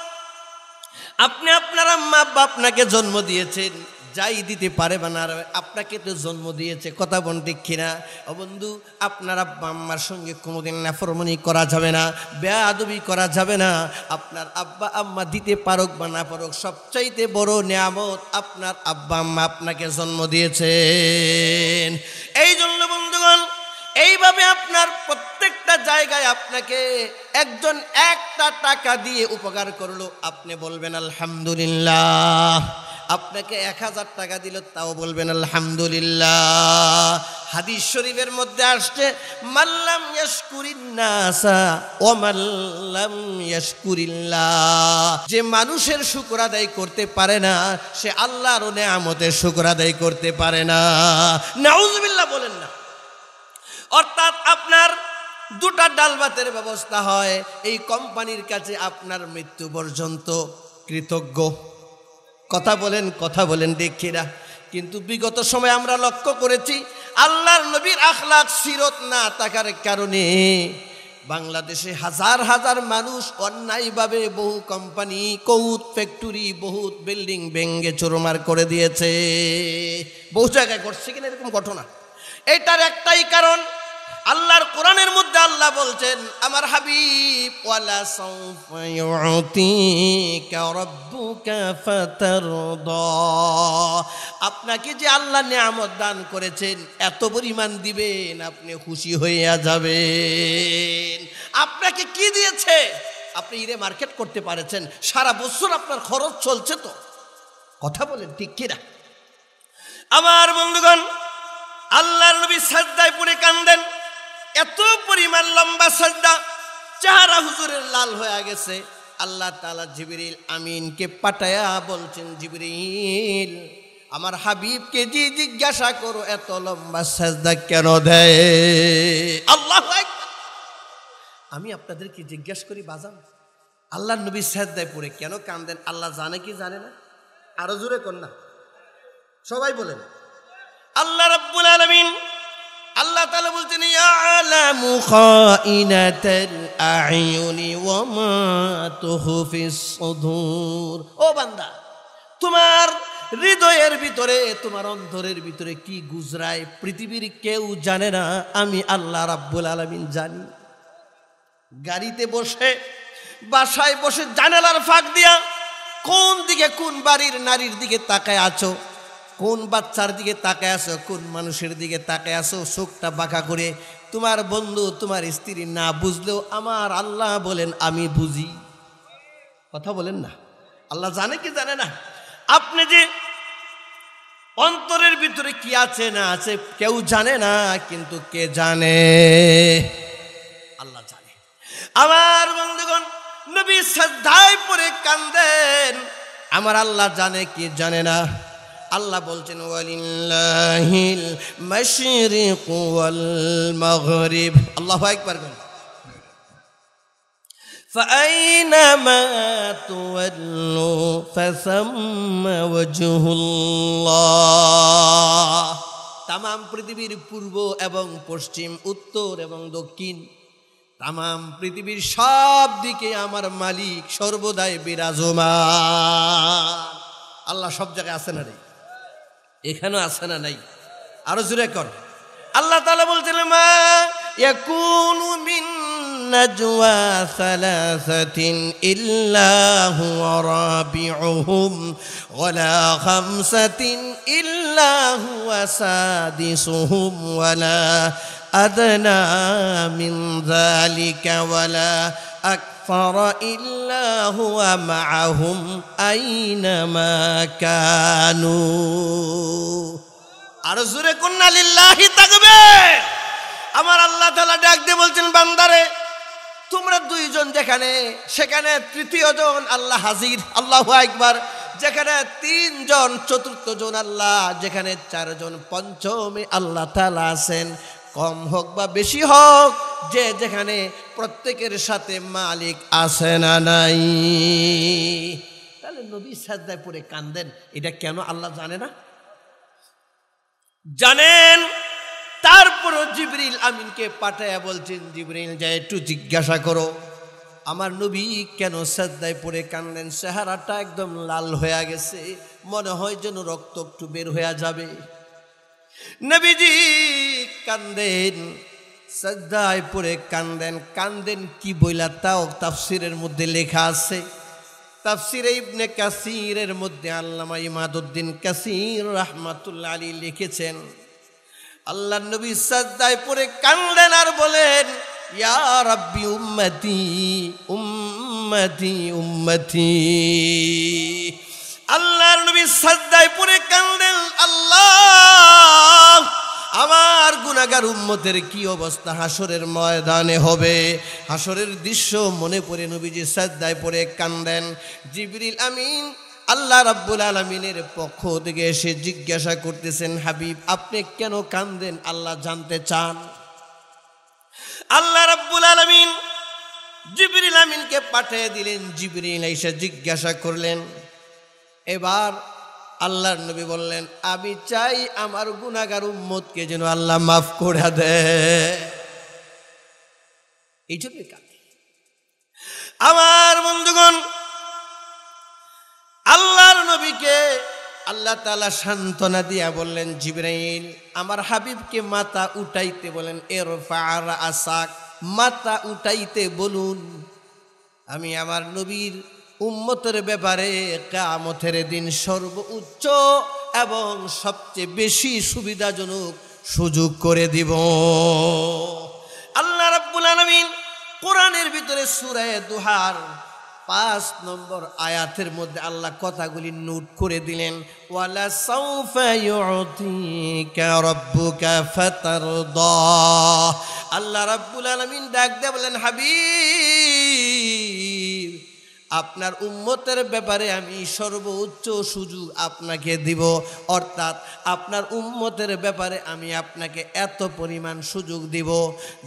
আপনি আপনার আম্মা আব্বা আপনাকে জন্ম দিয়েছেন, যাই দিতে পারে বা না, আপনাকে তো জন্ম দিয়েছে, কথা বল ঠিক কিনা? ও বন্ধু, আপনার আব্বা আম্মার সঙ্গে কোনোদিন নাফরমানি করা যাবে না, বেয়াদবি করা যাবে না। আপনার আব্বা আম্মা দিতে পারুক বা না পারুক, সবচাইতে বড় নিয়ামত আপনার আব্বা আম্মা আপনাকে জন্ম দিয়েছেন। এই জন্য বন্ধুগণ, এইভাবে আপনার প্রত্যেকটা জায়গায় আপনাকে একজন একটা টাকা দিয়ে উপকার করলো, আপনি বলবেন আলহামদুলিল্লাহ। আপনাকে 1000 টাকা দিল, তাও বলবেন আলহামদুলিল্লাহ। হাদিস শরীফের মধ্যে আসছে, মাল্লাম ইয়াশকুরিন নাসা ওয়া মাল্লাম ইয়াশকুরিল্লাহ। যে মানুষের শুকর আদায় করতে পারে না, সে আল্লাহর নেয়ামতের শুকর আদায় করতে পারে না। নাউজুবিল্লাহ বলেন না। অর্থাৎ আপনার 2টা ডাল ভাতের ব্যবস্থা হয়, এই কোম্পানির কাছে আপনার মৃত্যু পর্যন্ত কৃতজ্ঞ। কথা বলেন দেখিরা। কিন্তু বিগত সময় আমরা লক্ষ্য করেছি, আল্লাহর নবীর আখলাক সিরত না থাকার কারণে বাংলাদেশে হাজার হাজার মানুষ অন্যায়ভাবে বহু কোম্পানি, বহুত ফ্যাক্টরি, বহুত বিল্ডিং ভেঙে চুরমার করে দিয়েছে। বহু জায়গায় ঘটছে কিনা এরকম ঘটনা। এটার একটাই কারণ, আল্লাহর কোরআনের মধ্যে আল্লাহ বলছেন, আমার হাবিব, ওয়ালা সাউফা ইউতিকা রাব্বুকা ফাতারদা। আপনাকে যে আল্লাহ নিয়ামত দান করেছেন, এত পরিমাণ দিবেন আপনি খুশি হইয়া যাবেন। আপনাকে কি দিয়েছে? আপনি ইরে মার্কেট করতে পারেছেন, সারা বছর আপনার খরচ চলছে তো। কথা বলেন ঠিক কিনা? আমার বন্ধুগণ, আল্লাহর নবী সাজদায় পড়ে কাঁদেন। এত পরিমাণ লম্বা সাজদা, চেহারা হুজুরের লাল হয়ে গেছে। আল্লাহ তাআলা জিবরিল আমিনকে পাঠায়া বলছেন, জিবরিল আমার হাবিবকে জিজ্ঞাসা করো এত লম্বা সাজদা কেন দেয়। আল্লাহু আকবার। আমি আপনাদেরকে জিজ্ঞাসা করি বাজান, আল্লাহর নবী সাজদায় পড়ে কেন কাঁদেন? আল্লাহ জানে কি জানে না? আরো জোরে কর না, সবাই বলেন। আল্লাহ রাব্বুল আলামিন আল্লাহ তাআলা বলছেন, ইয়ালামু খাইনাতাল আ'য়ুনি ওয়া মা তুখফিস সুদূর। ও বান্দা, তোমার হৃদয়ের ভিতরে, তোমার অন্তরের ভিতরে কি গুজরায় পৃথিবীর কেউ জানে না, আমি আল্লাহ রাব্বুল আলামিন জানি। গাড়িতে বসে, বাসায় বসে জানালার ফাঁক দিয়া কোন দিকে, কোন বাড়ির নারীর দিকে তাকায় আছো, কোন বাচ্চার দিকে তাকায় আছো, কোন মানুষের দিকে তাকায় আছো, চোখটা বাঁকা করে। তোমার বন্ধু, তোমার স্ত্রী না বুঝলেও আমার আল্লাহ বলেন আমি বুঝি। কথা বলেন না, আল্লাহ জানে কি জানে না? আপনি যে অন্তরের ভিতরে কি আছে না আছে কেউ জানে না, কিন্তু কে জানে? আল্লাহ জানে। আমার বন্ধুগণ, নবী সাজদায় পড়ে কাঁদেন, আমার আল্লাহ জানে কি জানে না? আল্লাহ বলছেন, ওয়ালিল্লাহিল মাশরিকু ওয়াল মাগরিব। আল্লাহু আকবার। ফাআইনামা তুওয়াল্লু ফাসাম্মা ওয়াজহুল্লাহ। তামাম পৃথিবীর পূর্ব এবং পশ্চিম, উত্তর এবং দক্ষিণ, তামাম পৃথিবীর সব দিকে আমার মালিক সর্বদাই বিরাজমান। আল্লাহ সব জায়গায় আছে না রে? এখানেও আছে না নাই? আরো জোরে কর। আল্লাহ তাআলা বলছেন, মা ইয়াকুনু মিন নাজওয়া সালাসাতিন ইল্লা হুয়া রাবিউহুম ওয়ালা খামসাতিন ইল্লা হুয়া সাদিসুহুম ওয়ালা আদনা মিন যালিকা ওয়ালা আকফার ইল্লা হুয়া মাআহুম আইনামা কানু। আর জোরে কুন্না লিল্লাহি তাকবীর। আমার আল্লাহ তাআলা ডাক দিয়ে বলছেন, বান্দারে তোমরা দুইজন যেখানে, সেখানে তৃতীয় জন আল্লাহ হাজির। আল্লাহু আকবার। যেখানে তিনজন, চতুর্থ জন আল্লাহ, যেখানে চারজন, পঞ্চমে আল্লাহ তাআলা আছেন। কম হোক বা বেশি হোক, যে যেখানে, প্রত্যেকের সাথে মালিক আছে না নাই? তাহলে নবী সাজদায় পড়ে কাঁদেন, এটা কেন আল্লাহ জানে না? জানেন। তারপরও জিবরিল আমিনকে পাঠায়া বলছেন, জিবরিল যায় একটু জিজ্ঞাসা করো আমার নবী কেন সাজদায় পড়ে কাঁদেন। চেহারাটা একদম লাল হয়ে গেছে, মনে হয় যেন রক্ত একটু বের হয়ে যাবে। নবীজি কান্দেন, সাজদায় পড়ে কান্দেন। কান্দেন কি বইলা তাও তাফসিরের মধ্যে লেখা আছে। তাফসিরে ইবনে কাসিরের মধ্যে আল্লামা ইমাদউদ্দিন কাসির রাহমাতুল্লাহ আলাইহি লিখেছেন, আল্লাহর নবী সাজদায় পড়ে কাঁদলেন আর বলেন, ইয়া রাব্বি উম্মতি উম্মতি উম্মতি। আল্লাহর নবী সাজদায় পড়ে কাঁদলেন, আল্লাহ আমার গুনাহগার উম্মতের কি অবস্থা হাসরের ময়দানে হবে। হাসরের দৃশ্য মনে পড়ে নবীজি সাজদায় পড়ে কাঁদেন। জিবরিল আমিন আল্লাহ রাব্বুল আলামিনের পক্ষ থেকে এসে জিজ্ঞাসা করতেছেন, হাবিব আপনি কেন কাঁদেন? আল্লাহ জানতে চান। আল্লাহ রাব্বুল আলামিন জিবরিল আমিনকে পাঠিয়ে দিলেন। জিবরিল এসে জিজ্ঞাসা করলেন। এবার আল্লাহর নবী বললেন, আমি চাই আমার গুনাহগার উম্মতকে যেন আল্লাহ মাফ করে দেয়। এই জন্য কাঁদে। আমার বন্ধুগণ, আল্লাহর নবীকে আল্লাহ তাআলা সান্ত্বনা দিয়া বললেন, জিবরাইল আমার হাবিবকে মাথা উঠাইতে বলেন, ইরফা রাসাক, মাথা উঠাইতে বলুন। আমি আমার নবীর উম্মতের ব্যাপারে কিয়ামতের দিন সর্বোচ্চ এবং সবচেয়ে বেশি সুবিধাজনক সুযোগ করে দিব। আল্লাহ রাব্বুল আলামিন কোরআনের ভিতরে সূরা দুহার 5 নম্বর আয়াতের মধ্যে আল্লাহ কথাগুলি নোট করে দিলেন, ওয়ালা সাউফা ইউতিকা রাব্বুকা ফাতারদা। আল্লাহ রাব্বুল আলামিন ডাক দিয়ে বলেন, হাবিব আপনার উম্মতের ব্যাপারে আমি সর্বোচ্চ সুযোগ আপনাকে দিব, অর্থাৎ আপনার উম্মতের ব্যাপারে আমি আপনাকে এত পরিমাণ সুযোগ দিব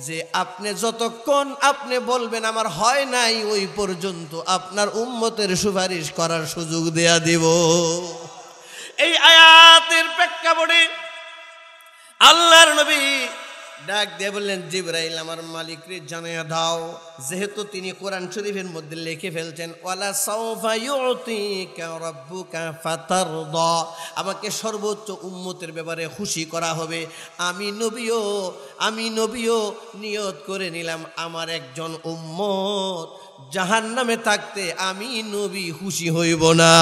যে আপনি যতক্ষণ আপনি বলবেন আমার হয় নাই ওই পর্যন্ত আপনার উম্মতের সুপারিশ করার সুযোগ দেয়া দিব। এই আয়াতের প্রেক্ষাপটে আল্লাহর নবী ডাক দিয়ে বললেন, জিবরাইল আমার মালিককে জানিয়ে দাও, যেহেতু তিনি কোরআন শরীফের মধ্যে লিখে ফেলছেন ওয়ালা সাউফা ইউতিকা রাব্বুকা ফাতারদা, আমাকে সর্বোচ্চ উম্মতের ব্যাপারে খুশি করা হবে। আমি নবীও নিয়ত করে নিলাম আমার একজন উম্মত জাহান্নামে থাকতে আমি নবী খুশি হইব না।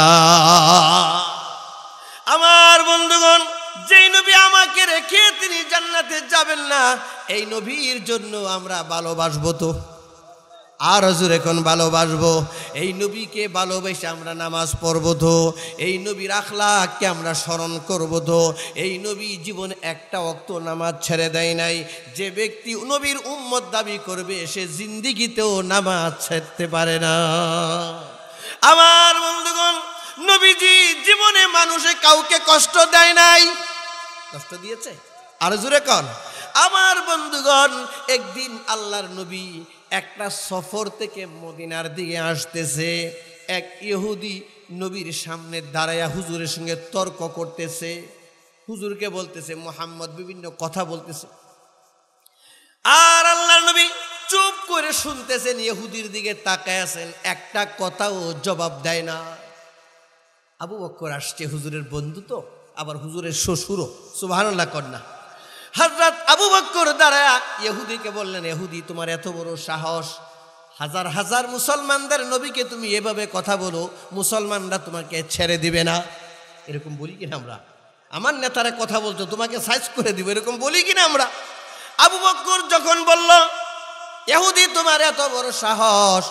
আমার বন্ধুগণ, যেই নবী আমাকে রেখে তিনি জান্নাতে যাবেন না, এই নবীর জন্য আমরা ভালোবাসবো তো, আর হুজুর এখন ভালোবাসবো। এই নবীকে ভালোবেসে আমরা নামাজ পড়বো তো, এই নবীর আখলাককে আমরা স্মরণ করবো তো। এই নবী জীবন একটা ওয়াক্ত নামাজ ছেড়ে দেয় নাই। যে ব্যক্তি নবীর উম্মত দাবি করবে সে জিন্দিগিতেও নামাজ ছাড়তে পারে না। আমার বন্ধুগণ, নবীজি জীবনে মানুষে কাউকে কষ্ট দেয় নাই, কষ্ট দিয়েছে? আর জোরে কন। আমার বন্ধুগণ, একদিন আল্লাহর নবী একটা সফর থেকে মদিনার দিকে আসতেছে, এক ইহুদি নবীর সামনে দাঁড়ায়া হুজুরের সঙ্গে তর্ক করতেছে, হুজুরকে বলতেছে, মুহাম্মদ বিভিন্ন কথা বলতেছে, আর আল্লাহর নবী চুপ করে শুনতেছেন, ইহুদির দিকে তাকায় আছেন, একটা কথাও জবাব দেয় না। আবু বকর আসছে, হুজুরের বন্ধু তো, আবার হুজুরের শ্বশুরও, সুবহানাল্লাহ কন্যা। হযরত আবু বকর দাঁড়ায়া ইহুদিকে বললেন, ইহুদি তোমার এত বড় সাহস, হাজার হাজার মুসলমানদের নবীকে তুমি এভাবে কথা বলো, মুসলমানরা তোমাকে ছেড়ে দিবে না? এরকম বলি কিনা আমরা? আমার নেতারা কথা বলতো তোমাকে সাইজ করে দিবে, এরকম বলি কিনা আমরা? আবু বকর যখন বলল, ইহুদি তোমার এত বড় সাহস,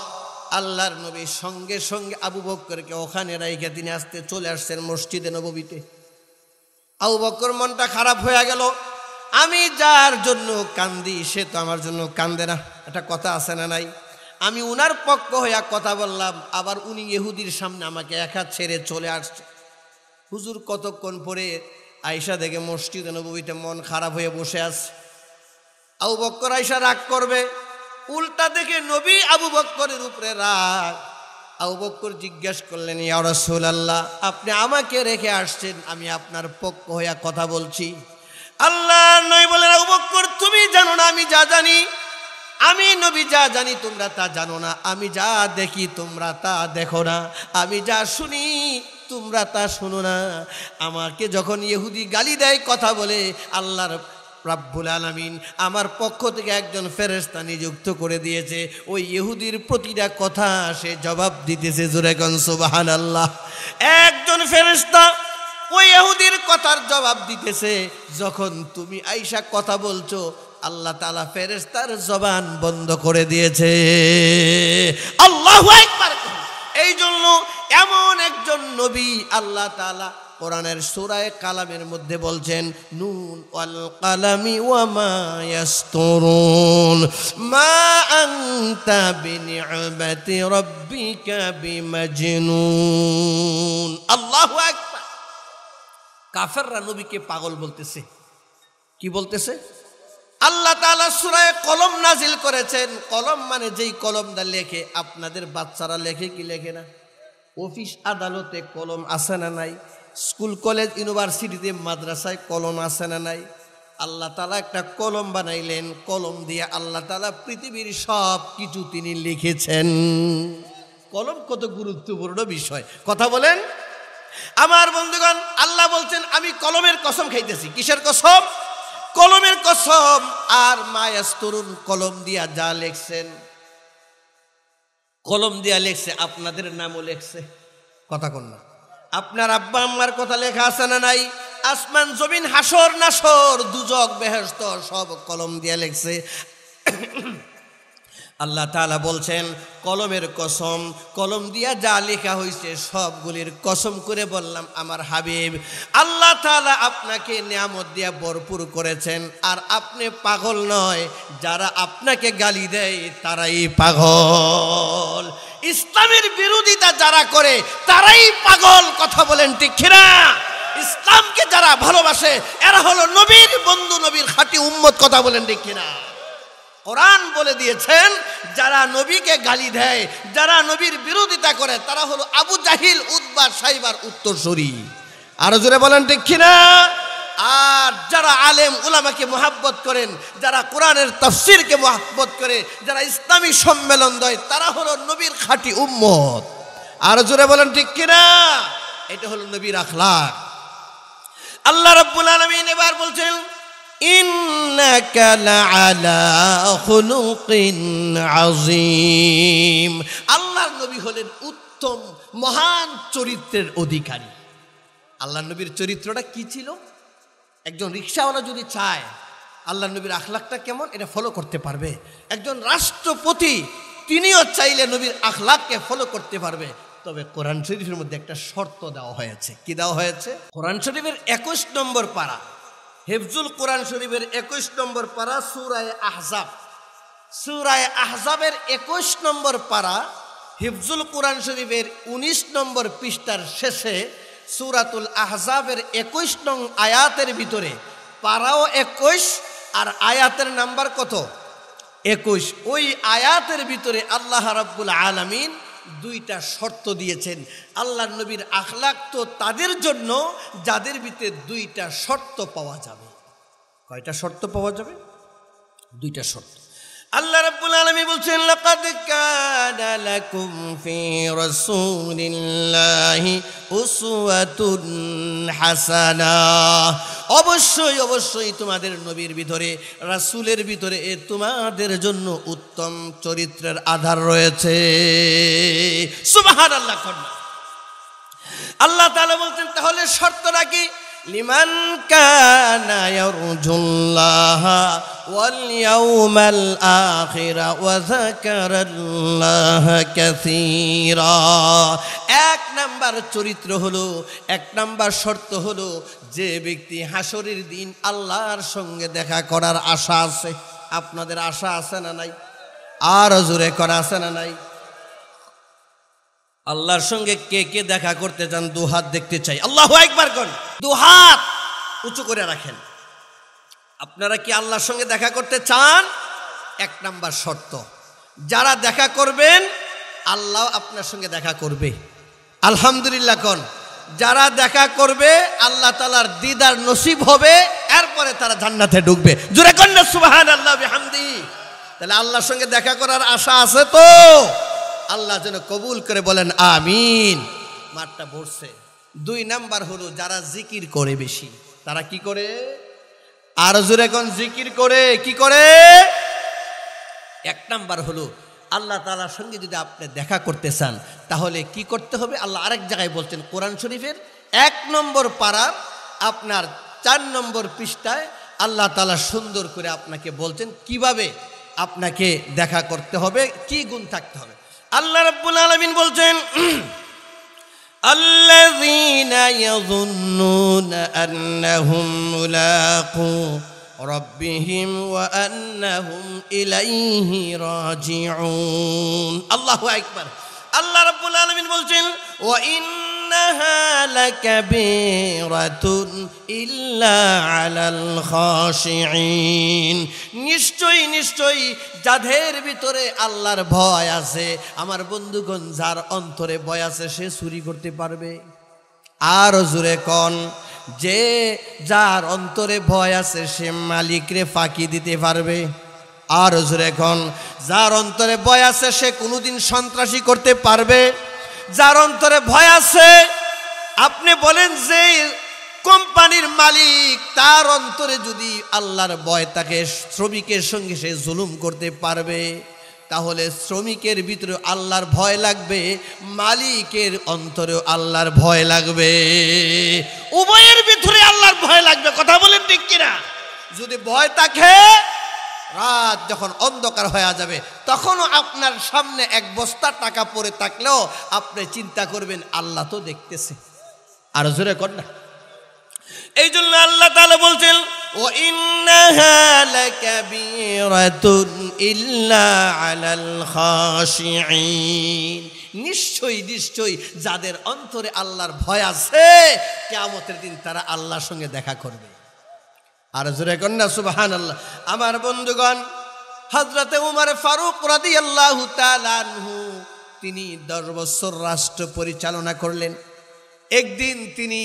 আল্লাহর নবী সঙ্গে সঙ্গে আবু বকরকে ওখানে রাইখে তিনি আসতে চলে আসছেন মসজিদে নববীতে। আবু বকর মনটা খারাপ হয়ে গেল, আমি যার জন্য কান্দি সে তো আমার জন্য কান্দে না, একটা কথা আছে না নাই? আমি উনার পক্ষ হইয়া কথা বললাম, আবার উনি ইহুদির সামনে আমাকে একা ছেড়ে চলে আসছে। হুজুর কতক্ষণ পরে আয়েশা দেখে মসজিদে নববীতে মন খারাপ হয়ে বসে আছে। আবু বকর আয়েশা রাগ করবে, উল্টা দেখে নবী আবু বকরের উপরে রাগ। আবু বকর জিজ্ঞাসা করলেন, ইয়া রাসূলুল্লাহ আপনি আমাকে রেখে আসছেন, আমি আপনার পক্ষ হইয়া কথা বলছি। আল্লাহর নবী বলেন, আবু বকর তুমি জানো না আমি যা জানি, আমি নবী যা জানি তোমরা তা জানো না, আমি যা দেখি তোমরা তা দেখো না, আমি যা শুনি তোমরা তা শোনো না। আমাকে যখন ইহুদি গালি দেয়, কথা বলে, আল্লাহর রাব্বুল আলামিন আমার পক্ষ থেকে একজন ফেরেশতা নিযুক্ত করে দিয়েছে, ওই ইহুদির প্রতিটা কথা সে জবাব দিতেছে। জোরে কোন সুবহানাল্লাহ। একজন ফেরেশতা ওই ইহুদির কথার জবাব দিতেছে। যখন তুমি আয়েশা কথা বলছো, আল্লাহ তাআলা ফেরেশতার জবান বন্ধ করে দিয়েছে। আল্লাহু আকবার। এই জন্য এমন একজন নবী আল্লাহ তাআলা কোরআনের সূরা কালামের মধ্যে বলছেন, নুন ওয়াল কালামি ওয়া মা ইয়াসতুরুন মা আনতা বিনি'মাতি রাব্বিকা বিমাজনুন। আল্লাহু আকবার। কাফেররা নবীকে পাগল বলতেছে। কি বলতেছে? আল্লাহ তাআলা সূরা কলম নাজিল করেছেন। কলম মানে যেই কলমটা লেখে, আপনাদের বাচ্চারা লেখে কি লেখে না? অফিস আদালতে কলম আছে না নাই? স্কুল কলেজ ইউনিভার্সিটিতে মাদ্রাসায় কলম আছে না নাই? আল্লাহ তাআলা একটা কলম বানাইলেন, কলম দিয়ে আল্লাহ তাআলা পৃথিবীর সব কিছু তিনি লিখেছেন। কলম কত গুরুত্বপূর্ণ বিষয়, কথা বলেন। আমার বন্ধুগণ, আল্লাহ বলছেন আমি কলমের কসম খাইতেছি। কিসের কসম? কলমের কসম। আর মা ইয়াসতুরুন, কলম দিয়া যা লেখছেন, কলম দিয়া লেখছে, আপনাদের নামও লেখছে, কথা কন না? আপনার আব্বা আম্মার কথা লেখা আছে না নাই? আসমান জমিন হাসর নাসর দুজক বেহেশত সব কলম দিয়া লেখছে। আল্লাহ তাআলা বলছেন কলমের কসম, কলম দিয়া যা লেখা হয়েছে সবগুলির কসম করে বললাম আমার হাবিব আল্লাহ তাআলা আপনাকে নিয়ামত দিয়া ভরপুর করেছেন, আর আপনি পাগল নয়, যারা আপনাকে গালি দেয় তারাই পাগল। ইসলামের বিরোধিতা যারা করে তারাই পাগল, কথা বলেন ঠিক কিনা? ইসলামকে যারা ভালোবাসে এরা হলো নবীর বন্ধু, নবীর খাঁটি উম্মত, কথা বলেন ঠিক কিনা? কোরআন বলে দিয়েছেন যারা নবীকে গালি দেয়, যারা নবীর বিরোধিতা করে তারা হলো আবু জাহিল, উতবা, সাইবার উত্তরসূরি। আরো জোরে বলেন ঠিক কিনা? আর যারা আলেম উলামাকে মহাব্বত করেন, যারা কোরআনের তাফসীরকে মহাব্বত করে, যারা ইসলামী সম্মেলন দেয় তারা হলো নবীর খাঁটি উম্মত। আরো জোরে বলেন ঠিক কিনা? এটা হলো নবীর আখলাক। আল্লাহ রাব্বুল আলামিন এবার বলছেন ইন্নাকা লাআলা খুলুকিন আযীম। আল্লাহর নবী হলেন উত্তম মহান চরিত্রের অধিকারী। আল্লাহর নবীর চরিত্রটা কি ছিল? একজন রিকশাওয়ালা যদি চায় আল্লাহর নবীর আখলাকটা কেমন এটা ফলো করতে পারবে, একজন রাষ্ট্রপতি তিনিও চাইলে নবীর আখলাককে ফলো করতে পারবে। তবে কোরআন শরীফের মধ্যে একটা শর্ত দেওয়া হয়েছে। কি দেওয়া হয়েছে? কোরআন শরীফের 21 নম্বর পারা, হিফজুল কোরআন শরীফের 21 নম্বর পারা, সূরায়ে আহজাব, সূরায়ে আহজাবের 21 নম্বর পারা, হিফজুল কোরআন শরীফের 19 নম্বর পৃষ্ঠার শেষে সূরাতুল আহজাবের 21 নং আয়াতের ভিতরে, পারাও 21 আর আয়াতের নাম্বার কত? 21। ওই আয়াতের ভিতরে আল্লাহ রাব্বুল আলামিন দুইটা শর্ত দিয়েছেন। আল্লাহর নবীর আখলাক তো তাদের জন্য যাদের ভিতরে দুইটা শর্ত পাওয়া যাবে। কয়টা শর্ত পাওয়া যাবে? দুইটা শর্ত। আল্লাহ রাব্বুল আলামিন বলছেন লাকাদ কানা লাকুম ফি রাসূলিল্লাহি উসওয়াতুন হাসানাহ। অবশ্যই অবশ্যই তোমাদের নবীর ভিতরে, রাসূলের ভিতরে তোমাদের জন্য উত্তম চরিত্রের আধার রয়েছে। সুবহানাল্লাহ। আল্লাহ তাআলা বলছেন তাহলে শর্তটা কি? লিমান কানা ইয়ারজুল্লাহা ওয়াল ইয়াউমাল আখিরা ওয়া যাকারাল্লাহা কাসীরা। এক নাম্বার চরিত্র হলো, এক নাম্বার শর্ত হলো যে ব্যক্তি হাসরের দিন আল্লাহর সঙ্গে দেখা করার আশা আছে। আপনাদের আশা আছে না নাই? আর জোরে করা আছে না নাই? আল্লাহর সঙ্গে কে কে দেখা করতে চান? দুহাত দেখতে চাই। আল্লাহু আকবার কোন? দুহাত উঁচু করে রাখেন। আপনারা কি আল্লাহর সঙ্গে দেখা করতে চান? এক নাম্বার শর্ত, যারা দেখা করবেন আল্লাহ আপনার সঙ্গে দেখা করবে। আলহামদুলিল্লাহ কোন? যারা দেখা করবে আল্লাহ তাআলার দিদার নসিব হবে, এরপরে তারা জান্নাতে ঢুকবে। জোরে কোন না সুবহানাল্লাহ বিহামদিহি। তাহলে আল্লাহর সঙ্গে দেখা করার আশা আছে তো? আল্লাহ যেন কবুল করে বলেন আমিন। মাঠটা ভরছে। দুই নাম্বার হলো যারা জিকির করে বেশি। তারা কি করে? আর জোরে কোন? জিকির করে। কি করে? এক নাম্বার হলো আল্লাহ তাআলার সঙ্গে যদি আপনি দেখা করতে চান তাহলে কি করতে হবে? আল্লাহ আরেক জায়গায় বলছেন কোরআন শরীফের 1 নম্বর পারা আপনার 4 নম্বর পৃষ্ঠায় আল্লাহ তাআলা সুন্দর করে আপনাকে বলছেন কিভাবে আপনাকে দেখা করতে হবে, কি গুণ থাকতে হবে। আল্লাহ রাব্বুল আলামিন বলছেন আল্লাযীনা ইয়াযুন্নুনা আন্নাহুম মুলাকু রাব্বিহিম ওয়া আন্নাহুম ইলাইহি রাজিউন। আল্লাহু আকবার। আল্লাহ রাব্বুল আলামিন বলছেন ওয়া ইন্নাহা লাকাবীরাতুন ইল্লা আলাল খাশিঈন। নিশ্চয়ই নিশ্চয়ই যাদের ভিতরে আল্লাহর ভয় আছে, আমার বন্ধুগণ যার অন্তরে ভয় আছে সে চুরি করতে পারবে। আর জোরে কোন? যে যার অন্তরে ভয় আছে সে মালিকরে ফাঁকি দিতে পারবে। আর জোরে কোন? যার অন্তরে ভয় আছে সে কোনোদিন সন্ত্রাসী করতে পারবে। যার অন্তরে ভয় আছে, আপনি বলেন যে কোম্পানির মালিক, তার অন্তরে যদি আল্লাহর ভয় থাকে শ্রমিকের সঙ্গে সে জুলুম করতে পারবে। তাহলে শ্রমিকের ভিতরে আল্লাহর ভয় লাগবে, মালিকের অন্তরেও আল্লাহর ভয় লাগবে, উভয়ের ভিতরে আল্লাহর ভয় লাগবে। কথা বলেন ঠিক কিনা? যদি ভয় থাকে রাত যখন অন্ধকার হয়ে যাবে তখনও আপনার সামনে এক বস্তা টাকা পড়ে থাকলেও আপনি চিন্তা করবেন আল্লাহ তো দেখতেছে। আর জোরে কর না। এই জন্য আল্লাহ তাআলা বলছেন ওয়া ইন্নাহা লাকাবীরাতুন ইল্লা আলাল খাশিঈন, নিশ্চয়ই নিশ্চয়ই যাদের অন্তরে আল্লাহর ভয় আছে কিয়ামতের দিন তারা আল্লাহর সঙ্গে দেখা করবে। আর জোরে কর না সুবহানাল্লাহ। আমার বন্ধুগণ, হযরতে উমর ফারুক রাদিয়াল্লাহু তাআলা আনহু তিনি 10 বছর রাষ্ট্র পরিচালনা করলেন। একদিন তিনি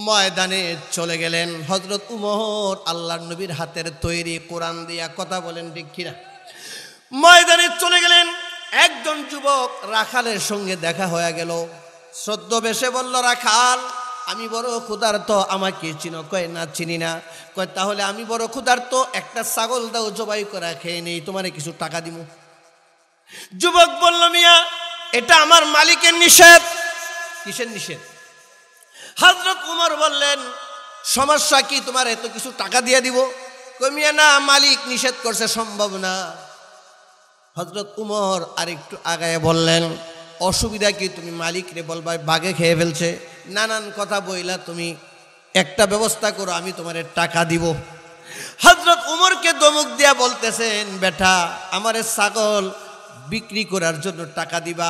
ময়দানে চলে গেলেন। হযরত উমর আল্লাহর নবীর হাতের তৈরি কোরআন দিয়া, কথা বলেন ঠিক কিনা, ময়দানে চলে গেলেন। একজন যুবক রাখালের সঙ্গে দেখা হয়ে গেল। ছদ্মবেশে বলল, রাখাল আমি বড় ক্ষুধার্ত, আমাকে চিনো? কয় না চিনি না। কয় তাহলে আমি বড় ক্ষুধার্ত, একটা ছাগল দাও জবাই করে খেয়ে নেই, তোমারে কিছু টাকা দিব। যুবক বলল, মিয়া এটা আমার মালিকের নিষেধ। কিসের নিষেধ? হযরত উমর বললেন, সমস্যা কি, তোমার এত কিছু টাকা দিয়ে দিব? কই মিয়া না, মালিক নিষেধ করছে, সম্ভব না। হযরত উমর আরেকটু আগায় বললেন, অসুবিধা কি, তুমি মালিক রে বলবা বাঘে খেয়ে ফেলছে, নানান কথা বইলা তুমি একটা ব্যবস্থা করো, আমি তোমার টাকা দিব। হযরত উমরকে ধমক দিয়া বলতেছেন, বেটা আমারে ছাগল বিক্রি করার জন্য টাকা দিবা,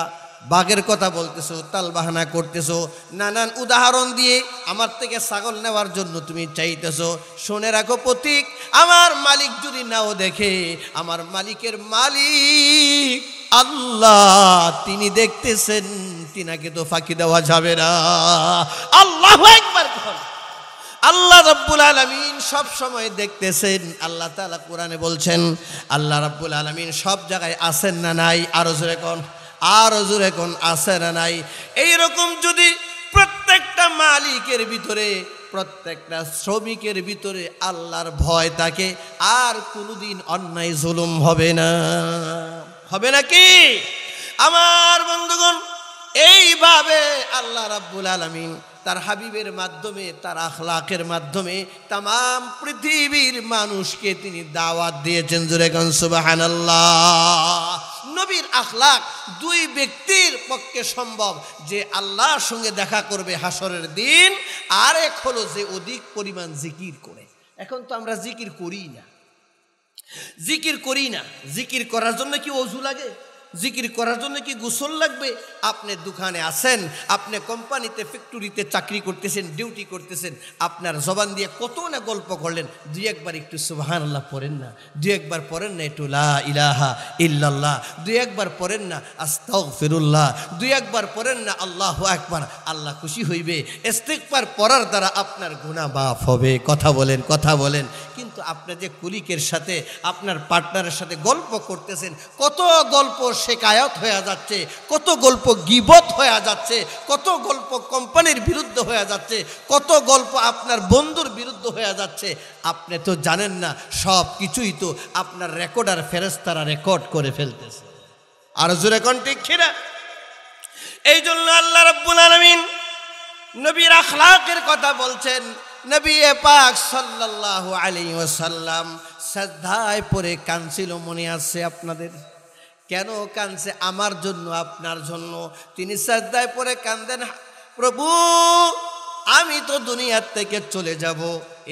বাঘের কথা বলতেছো, তাল বাহানা করতেছো, নানান উদাহরণ দিয়ে আমার থেকে ছাগল নেওয়ার জন্য তুমি চাইতেছো। শুনে রাখো প্রতীক, আমার মালিক যদি নাও দেখে, আমার মালিকের মালিক আল্লাহ তিনি দেখতেছেন, তিনাকে তো ফাঁকি দেওয়া যাবে না। আল্লাহু আকবার। আল্লাহ রাব্বুল আলামিন সব সময় দেখতেছেন। আল্লাহ তাআলা কোরআনে বলছেন, আল্লাহ রাব্বুল আলামিন সব জায়গায় আছেন না নাই? আরো জোরে কোন, আরো জোরে কোন, আছে না নাই? এইরকম যদি প্রত্যেকটা মালিকের ভিতরে, প্রত্যেকটা শ্রমিকের ভিতরে আল্লাহর ভয় থাকে, আর কোনোদিন অন্যায় জুলুম হবে না। হবে নাকি আমার বন্ধুগণ? এইভাবে আল্লাহ রাব্বুল আলামিন তার হাবিবের মাধ্যমে, তার আখলাকের মাধ্যমে তাম পৃথিবীর মানুষকে তিনি দাওয়াত দিয়েছেন। জোরে কোন সুবহানাল্লাহ। নবীর আখলাক দুই ব্যক্তির পক্ষে সম্ভব, যে আল্লাহর সঙ্গে দেখা করবে হাসরের দিন, আর এক হলো যে অধিক পরিমাণ জিকির করে। এখন তো আমরা জিকির করি না, জিকির করি না। জিকির করার জন্য কি ওযু লাগে? জিকির করার জন্য কি গোসল লাগবে? আপনি দোকানে আছেন, আপনি কোম্পানিতে ফ্যাক্টরিতে চাকরি করতেছেন, ডিউটি করতেছেন, আপনার জবান দিয়ে কত না গল্প করলেন, দুই একবার একটু সুবহানাল্লাহ পড়েন না, দুই একবার পড়েন না একটু লা ইলাহা ইল্লাল্লাহ, দুই একবার পড়েন না আস্তাগফিরুল্লাহ, দুই একবার পড়েন না আল্লাহু আকবার। আল্লাহ খুশি হইবে। ইস্তিগফার পড়ার দ্বারা আপনার গুনাহ মাফ হবে। কথা বলেন, কথা বলেন। কিন্তু আপনি যে কুলিকের সাথে, আপনার পার্টনারের সাথে গল্প করতেছেন, কত গল্প শেকায়ত হয়ে যাচ্ছে, কত গল্প গীবত হয়ে যাচ্ছে, কত গল্প কোম্পানির বিরুদ্ধে হয়ে যাচ্ছে, কত গল্প আপনার বন্ধুর বিরুদ্ধে হয়ে যাচ্ছে। আপনি তো জানেন না, সব কিছুই তো আপনার রেকর্ডার ফেরেশতারা রেকর্ড করে ফেলতেছে। আর জোরে কোন ঠিক কিনা? এই জন্য আল্লাহ রাব্বুল আলামিন নবীর আখলাকের কথা বলছেন। নবী পাক সাল্লাল্লাহু আলাইহি ওয়াসাল্লাম সাজদায় পড়ে কাঁদছিল, মনে আছে আপনাদের? কেন কাঁদছে? আমার জন্য, আপনার জন্য। তিনি সাজদায় পড়ে কাঁদেন, প্রভু আমি তো দুনিয়ার থেকে চলে যাব,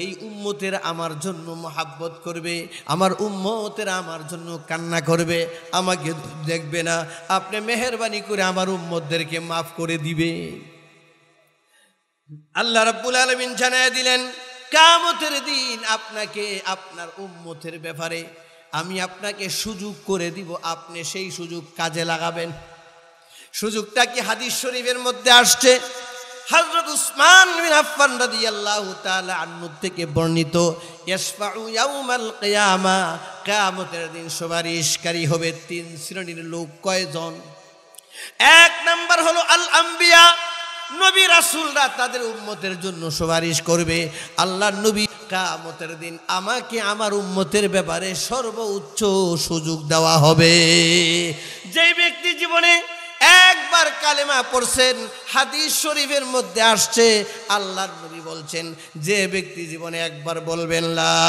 এই উম্মতের আমার জন্য মহাব্বত করবে, আমার উম্মতের আমার জন্য কান্না করবে, আমাকে দেখবে না, আপনি মেহেরবানি করে আমার উম্মতদেরকে মাফ করে দিবে। আল্লাহ রাব্বুল আলামিন জানায় দিলেন, কিয়ামতের দিন আপনাকে, আপনার উম্মতের ব্যাপারে আমি আপনাকে সুযোগ করে দিব, আপনি সেই সুযোগ কাজে লাগাবেন। সুযোগটা কি হাদিস শরীফের মধ্যে আসছে। হযরত উসমান বিন আফফান রাদিয়াল্লাহু তাআলা আনহু থেকে বর্ণিত, ইয়াশফাউ ইয়াউমাল কিয়ামা, কিয়ামতের দিন সুপারিশকারী হবে তিন শ্রেণীর লোক। কয়জন? এক নাম্বার হলো আল আম্বিয়া, নবী রাসূলরা তাদের উম্মতের জন্য সুপারিশ করবে। আল্লাহর নবী কিয়ামতের দিন আমাকে আমার উম্মতের ব্যাপারে সর্বোচ্চ সুযোগ দেওয়া হবে। যেই ব্যক্তি জীবনে একবার কালেমা পড়ছেন, হাদিস শরীফের মধ্যে আসছে আল্লাহর নবী বলছেন যে ব্যক্তি জীবনে একবার বলবেন লা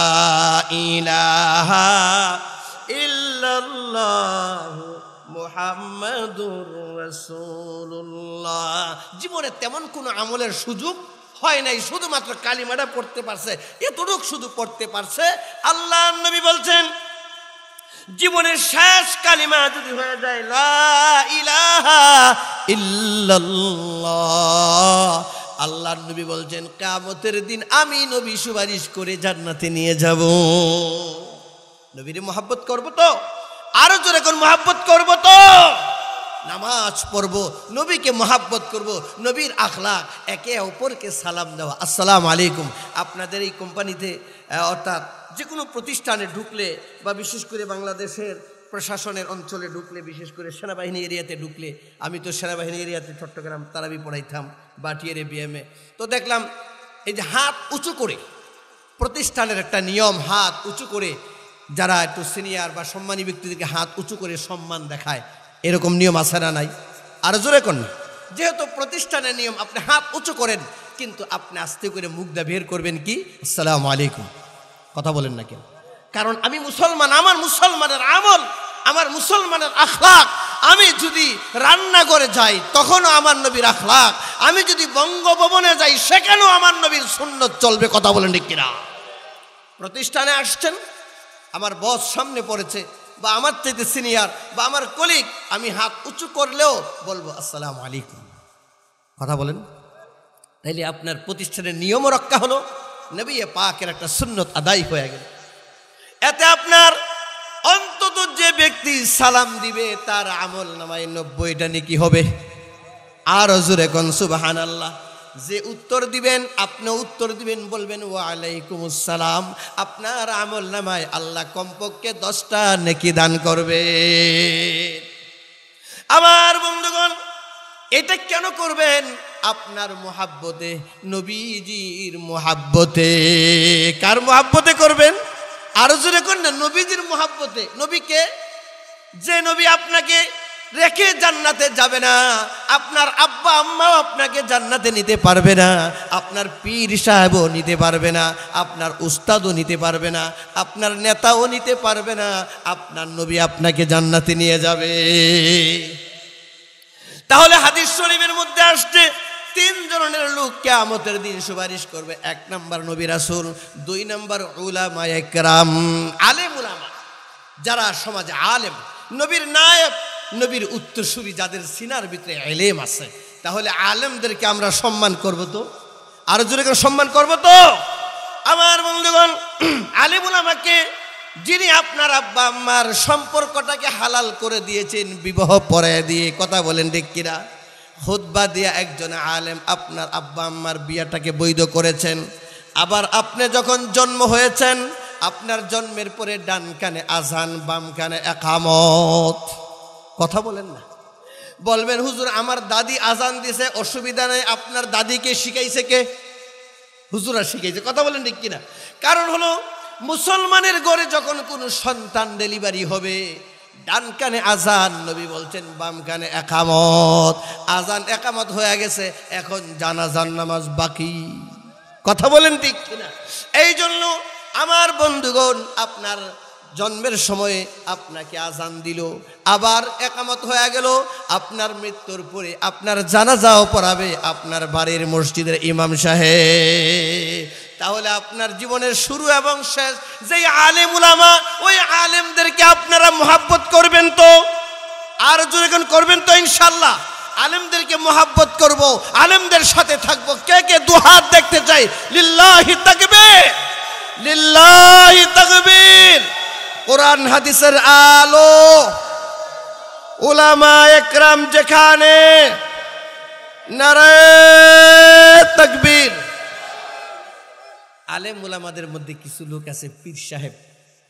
ইলাহা ইল্লাল্লাহ মুহাম্মাদুর রাসূলুল্লাহ, জীবনে তেমন কোনো আমলের সুযোগ হয় নাই, শুধুমাত্র কালিমাটা পড়তে পারছে, এতটুক শুধু পড়তে পারছে। আল্লাহর নবী বলছেন জীবনের শেষ কালিমা যদি হয়ে যায় লা ইলাহা ইল্লাল্লাহ, আল্লাহর নবী বলছেন কিয়ামতের দিন আমি নবী সুপারিশ করে জান্নাতে নিয়ে যাব। নবীর মহব্বত করব তো, আরো জোরে কোন মহব্বত করব তো, নামাজ পড়ব, নবীকে মহব্বত করব, নবীর আখলাক, একে অপরকে সালাম দেওয়া, আসসালামু আলাইকুম। আপনাদের এই কোম্পানিতে অর্থাৎ যে কোনো প্রতিষ্ঠানে ঢুকলে বা বিশেষ করে বাংলাদেশের প্রশাসনের অঞ্চলে ঢুকলে, বিশেষ করে সেনাবাহিনী এরিয়াতে ঢুকলে, আমি তো সেনাবাহিনী এরিয়াতে চট্টগ্রাম তারাবি পড়াইতাম বাটিয়ারে বিএমএ, তো দেখলাম এই যে হাত উঁচু করে, প্রতিষ্ঠানের একটা নিয়ম, হাত উঁচু করে যারা একটু সিনিয়র বা সম্মানী ব্যক্তিদেরকে হাত উঁচু করে সম্মান দেখায়, এরকম নিয়ম আছে না নাই? আরো জোরে কোন, যেহেতু প্রতিষ্ঠানের নিয়ম আপনি হাত উঁচু করেন, কিন্তু আপনি আস্তে করে মুখটা বের করবেন কি আসসালামু আলাইকুম, কথা বলেন না কেন? কারণ আমি মুসলমান, আমার মুসলমানের আমল, আমার মুসলমানের আখলাক, আমি যদি রান্নাঘরে যাই তখনও আমার নবীর আখলাক, আমি যদি বঙ্গভবনে যাই সেখানেও আমার নবীর সুন্নত চলবে, কথা বলেন ঠিক কিনা? প্রতিষ্ঠানে আসছেন, আমার বস সামনে পড়েছে বা আমার থেকে সিনিয়র বা আমার কলিগ, আমি হাত উঁচু করলেও বলবো আসসালামু আলাইকুম, কথা বলেন। তাইলে আপনার প্রতিষ্ঠানের নিয়মও রক্ষা হলো, নবী পাকের একটা সুন্নত আদায় হয়ে গেল। এতে আপনার অন্তত যে ব্যক্তি সালাম দিবে তার আমল নামায় 90টা নেকি হবে। আর জোরে কোন সুবহানাল্লাহ। যে উত্তর দিবেন, আপনি উত্তর দিবেন, বলবেন ওয়া আলাইকুমুস সালাম, আপনার আমল নামায় আল্লাহ কমপক্ষে 10টা নেকি দান করবে। আমার বন্ধুগণ, এটা কেন করবেন? আপনার মুহাব্বতে, নবীজির মুহাব্বতে। কার মুহাব্বতে করবেন? আরো জোরে কোন না, নবীজির মুহাব্বতে। নবীকে, যে নবী আপনাকে রেখে জান্নাতে যাবে না, আপনার আব্বা আম্মাও আপনাকে জান্নাতে নিতে পারবে না, আপনার পীর সাহেবও নিতে পারবে না, আপনার উস্তাদও নিতে পারবে না, আপনার নেতাও নিতে পারবে না, আপনার নবী আপনাকে জান্নাতে নিয়ে যাবে। তাহলে হাদিস শরীফের মধ্যে আসছে 3 ধরনের লোক কিয়ামতের দিন সুপারিশ করবে। 1 নাম্বার নবী রাসূল, 2 নাম্বার উলামায়ে কেরাম, আলেম উলামা, যারা সমাজে আলেম, নবীর নায়েব, নবীর উত্তরসূরি, যাদের সিনার ভিতরে ইলম আছে। তাহলে আলেমদেরকে আমরা সম্মান করব তো, আর জোরে করে সম্মান করব তো। আমার বন্ধুগণ, আলেম উলামাকে, যিনি আপনার আব্বা আম্মার সম্পর্কটাকে হালাল করে দিয়েছেন বিবাহ পড়ায় দিয়ে, কথা বলেন ঠিক কিনা? খুতবা দিয়া একজন আলেম আপনার আব্বা আম্মার বিয়াটাকে বৈধ করেছেন। আবার আপনি যখন জন্ম হয়েছেন, আপনার জন্মের পরে ডান কানে আজান, বাম কানে ইকামত, কথা বলেন না। বলবেন হুজুর আমার দাদি আজান দিছে, অসুবিধা নেই, আপনার দাদিকে শিখাইছে কে? হুজুরা শিখাইছে, কথা বলেন ঠিক কিনা? কারণ হলো মুসলমানের ঘরে যখন কোনো সন্তান ডেলিভারি হবে, ডান কানে আজান, নবী বলছেন বাম কানে ইকামত। আজান ইকামত হয়ে গেছে, এখন জানাজার নামাজ বাকি, কথা বলেন ঠিক কিনা? এই জন্য আমার বন্ধুগণ, আপনার জন্মের সময়ে আপনাকে আজান দিল, আবার ইকামত হয়ে গেল, আপনার মৃত্যুর পরে আপনার জানাজাও পড়াবে আপনার বাড়ির মসজিদের ইমাম সাহেব। তাহলে আপনার জীবনের শুরু এবং শেষ যেই আলেম উলামা, ওই আলেমদেরকে আপনারা মুহাব্বত করবেন তো, আর জোরে করবেন তো ইনশাআল্লাহ। আলেমদেরকে মুহাব্বত করব, আলেমদের সাথে থাকবো। কে কে দুহাত দেখতে চাই? লিল্লাহি তাকবীর, লিল্লাহি তাকবীর। কোরআন হাদিসের আলো, উলামায়ে কেরাম যেখানে, নারায়ে তাকবীর। আলেম উলামাদের মধ্যে কিছু লোক আছে পীর সাহেব,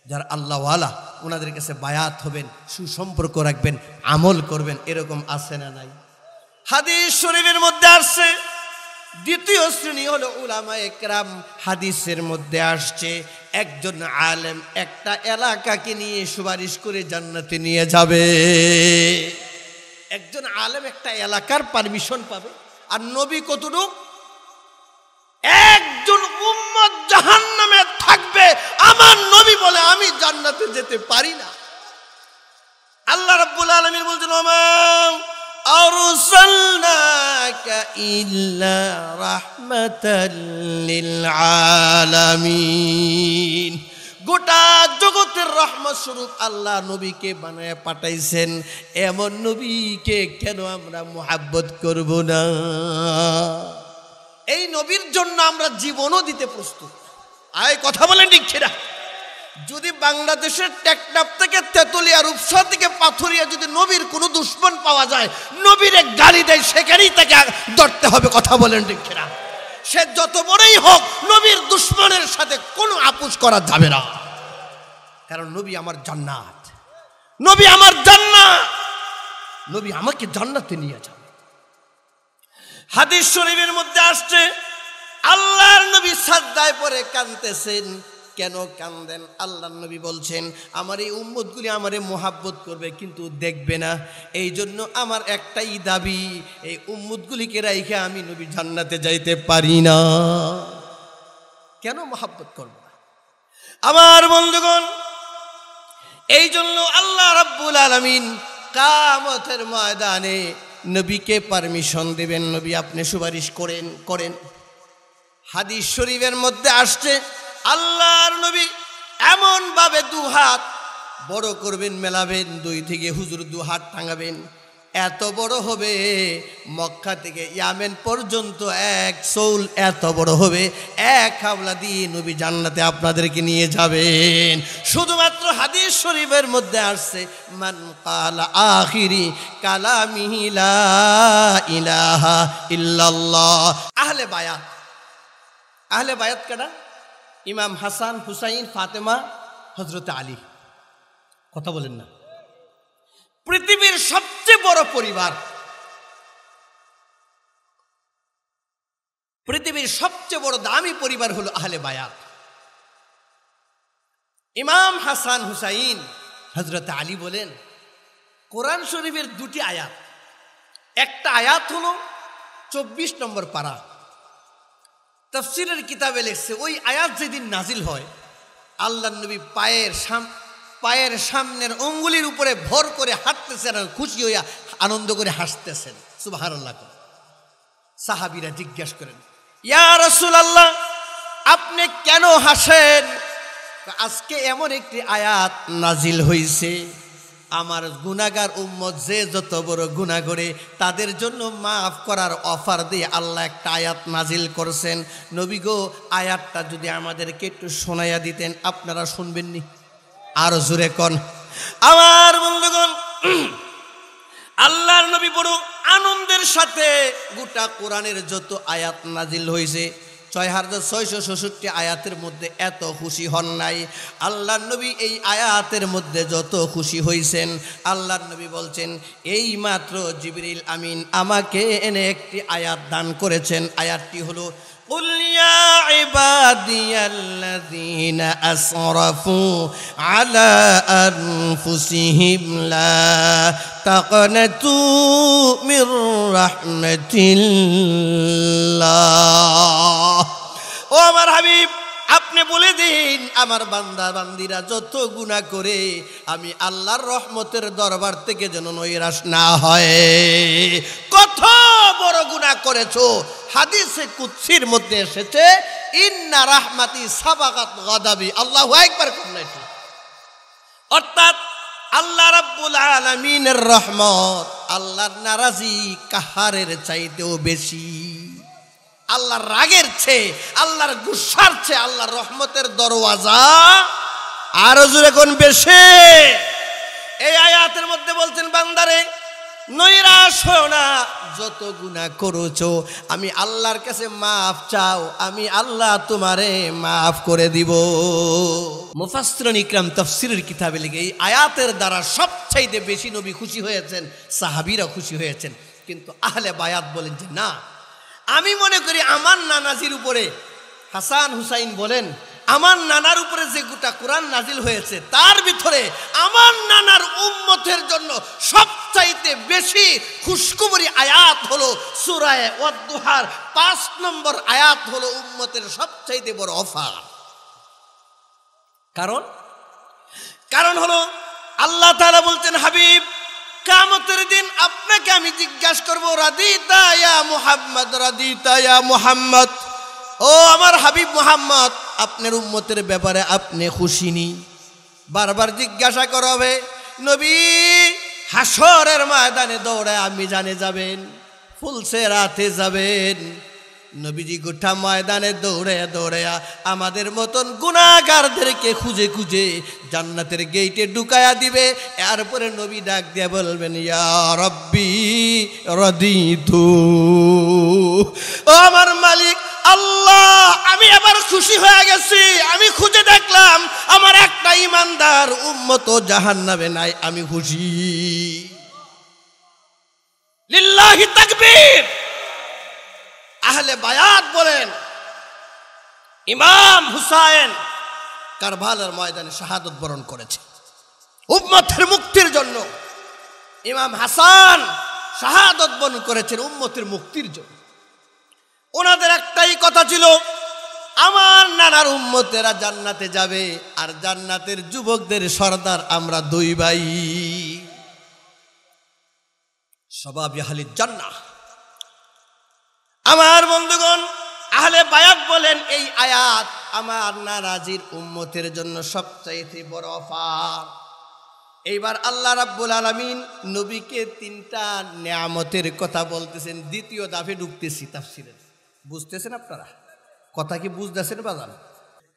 যারা আল্লাহওয়ালা, ওনাদের কাছে বায়াত হবেন, সুসম্পর্ক রাখবেন, আমল করবেন, এরকম আছে না নাই? হাদিস শরীফের মধ্যে আসছে দ্বিতীয় শ্রেণী হলো উলামায়ে কেরাম। হাদিসের মধ্যে আসছে একজন আলেম একটা এলাকাকে নিয়ে সুপারিশ করে জান্নাতে নিয়ে যাবে। একজন আলেম একটা এলাকার পারমিশন পাবে, আর নবী কতটুক? একজন উম্মত জাহান্নামে থাকবে, আমার নবী বলে আমি জান্নাতে যেতে পারি না। আল্লাহ রাব্বুল আলামিন বলছেন, ওমা আরসালনাকা ইল্লা রাহমাতাল লিল আলামিন। গোটা জগতের রহমত স্বরূপ আল্লাহ নবীকে বানায় পাঠাইছেন, এমন নবীকে কেন আমরা মুহাব্বত করব না? এই নবীর জন্য আমরা জীবনও দিতে প্রস্তুত। আয় কথা বলেন ঠিক কিনা? যদি বাংলাদেশের টেকনাফ থেকে তেতুলিয়া রূপসা থেকে পাথুরিয়া যদি নবীর কোনো দুশ্মন পাওয়া যায়, নবীর এক গালি দেয়, সেখানেই তাকে ধরতে হবে। কথা বলেন ঠিক কিনা? সে যত বড়ই হোক, নবীর দুশ্মনের সাথে কোনো আপোষ করা যাবে না, কারণ নবী আমার জান্নাত, নবী আমার জান্নাত, নবী আমাকে জান্নাতে নিয়ে যাবে। হাদিস শরীফের মধ্যে আসছে, আল্লাহর নবী সাজদায় পড়ে কাঁদতেছেন। কেন কান্দেন? আল্লাহর নবী বলছেন, আমার এই উম্মতগুলি আমারে মোহাব্বত করবে কিন্তু দেখবে না, এই জন্য আমার একটাই দাবি, এই উম্মতগুলিকে রাইখে আমি নবী জান্নাতে যাইতে পারি না। কেন মোহাব্বত করব না? আমার বন্ধুগণ, এই জন্য আল্লাহ রাব্বুল আলামিন কিয়ামতের ময়দানে নবীকে পারমিশন দেবেন, নবী আপনি সুপারিশ করেন। হাদিস শরীফের মধ্যে আসছে, আল্লাহর নবী এমন ভাবে দুহাত বড় করবেন, মেলাবেন, দুই থেকে হুজুর দুহাত টাঙাবেন, এত বড় হবে মক্কা থেকে ইয়ামেন পর্যন্ত এক সৌল এত বড় হবে, এক হাওলা দিয়ে নবী জান্নাতে আপনাদেরকে নিয়ে যাবেন। শুধুমাত্র হাদিস শরীফের মধ্যে আসছে, মান কালা আখিরি কালামিহি লা ইলাহা ইল্লাল্লাহ। আহলে বায়াত, আহলে বায়াত কারা? ইমাম হাসান, হুসাইন, ফাতেমা, হযরত আলী। কথা বলেন না? পৃথিবীর সবচেয়ে বড় পরিবার, পৃথিবীর সবচেয়ে বড় দামি পরিবার হলো আহলে বায়াত। ইমাম হাসান, হুসাইন, হযরত আলী বলেন, কোরআন শরীফের দুটি আয়াত, একটা আয়াত হলো 24 নম্বর পারা, তাফসীরের কিতাবে লেখছে, ওই আয়াত যেদিন নাজিল হয়, আল্লাহর নবী পায়ের সামনের অঙ্গুলির উপরে ভর করে হাঁটতেছেন আর খুশি হইয়া আনন্দ করে হাসতেছেন। সুবহানাল্লাহ। সাহাবীরা জিজ্ঞেস করেন, ইয়া রাসূলুল্লাহ, আপনি কেন হাসেন? আজকে এমন একটি আয়াত নাজিল হইছে, আমার গুনাহগার উম্মত যে যত বড় গুনাহ করে তাদের জন্য মাফ করার অফার দিয়ে আল্লাহ একটা আয়াত নাজিল করছেন। নবী গো, আয়াতটা যদি আমাদেরকে একটু শোনাইয়া দিতেন। আপনারা শুনবেননি? আর জোরে কোন। আমার বন্ধুগণ, আল্লাহর নবী বড় আনন্দের সাথে গোটা কোরআনের যত আয়াত নাজিল হয়েছে ৬৬৬৬ আয়াতের মধ্যে এত খুশি হন নাই। আল্লাহর নবী এই আয়াতের মধ্যে যত খুশি হয়েছেন, আল্লাহর নবী বলছেন, এই মাত্র জিবরিল আমিন আমাকে এনে একটি আয়াত দান করেছেন। আয়াতটি হলো, قل يا عبادي الذين أسرفوا على أنفسهم لا تقنطوا من رحمة الله। ও আমার হাবিব, আপনি বলে দিন, আমার বান্দা বান্দিরা যত গুনাহ করে আমি আল্লাহর রহমতের দরবার থেকে যেন নৈরাশ না হয়। কত বড় গুনাহ করেছো, হাদিসে কুদসির মধ্যে এসেছে, ইন্না রাহমাতি সাবাকাত গাদাবি। আল্লাহু আকবার। অর্থাৎ আল্লাহ রাব্বুল আলামিনের রহমত, আল্লাহর নারাজি কাহারের চাইতেও বেশি, আল্লাহর রাগের চেয়ে, আল্লাহর গুসার চেয়ে আল্লাহর রহমতের দরওয়াজা আরো জোরে কোন বেশি। এই আয়াতের মধ্যে বলছেন, বান্দারে নৈরাশ হও না, যত গুনাহ করেছো আমি আল্লাহর কাছে মাফ চাও, আমি আল্লাহ তোমারে মাফ করে দিব। মুফাসসিরিন ইকরাম তাফসীরের কিতাবে লিখে, এই আয়াতের দ্বারা সবচাইতে বেশি নবী খুশি হয়েছেন, সাহাবীরা খুশি হয়েছেন। কিন্তু আহলে বায়াত বলেন যে না, আমি মনে করি আমার নানাজির উপরে হাসান হুসাইন বলেন, আমার নানার উপরে যে গোটা কোরআন নাজিল হয়েছে তার ভিতরে আমার নানার উম্মতের জন্য সবচাইতে বেশি খুশখবরি আয়াত হলো সূরা ওয়াদ-দুহার 5 নম্বর আয়াত হলো উম্মতের সবচাইতে বড় অফার। কারণ হলো আল্লাহ তাআলা বলছেন, হাবিব কিয়ামতের দিন আপনাকে আমি জিজ্ঞাসা করব, রাদিতা ইয়া মুহাম্মদ, রাদিতা ইয়া মুহাম্মদ, ও আমার হাবিব মুহাম্মদ, আপনার উম্মতের ব্যাপারে আপনি খুশি নি? বারবার জিজ্ঞাসা করা হবে। নবী হাসরের ময়দানে দৌড়ে আপনি জানে যাবেন, ফুলসেরাতে যাবেন। নবীজি গোটা ময়দানে দৌড়ে দৌড়ে আমাদের মতন গুনাহগারদেরকে খুঁজে খুঁজে জান্নাতের গেটে ঢুকায়া দিবে। এরপরে নবী ডাক দিয়ে বলবেন, ইয়া রব্বি রাদিতু, ও আমার মালিক আল্লাহ, আমি এবার খুশি হয়ে গেছি। আমি খুঁজে দেখলাম আমার একটা ইমানদার উম্মত জাহান্নামে নাই, আমি খুশি। লিল্লাহি তাকবীর। আহলে বায়াত বলেন, ইমাম হুসাইন কারবালার ময়দানে শাহাদত বরণ করেছে উম্মতের মুক্তির জন্য। ইমাম হাসান শাহাদত বরণ করেছেন উম্মতের মুক্তির জন্য। ওনাদের একটাই কথা ছিল, আমার নানার উম্মতেরা জান্নাতে যাবে, আর জান্নাতের যুবকদের সর্দার আমরা দুই ভাই। সবাব আহলিল জান্নাহ। আমার বন্ধুগণ, আহলে বায়াত বলেন এই আয়াত আমার নানাজির উম্মতের জন্য সবচাইতে বড় অফার। এইবার আল্লাহ রাব্বুল আলামিন নবীকে 3টা নিয়ামতের কথা বলতেছেন। দ্বিতীয় ধাপে ঢুকতেছি তাফসীরের। বুঝতেছেন আপনারা কথা কি বুঝতেছেন বাজান?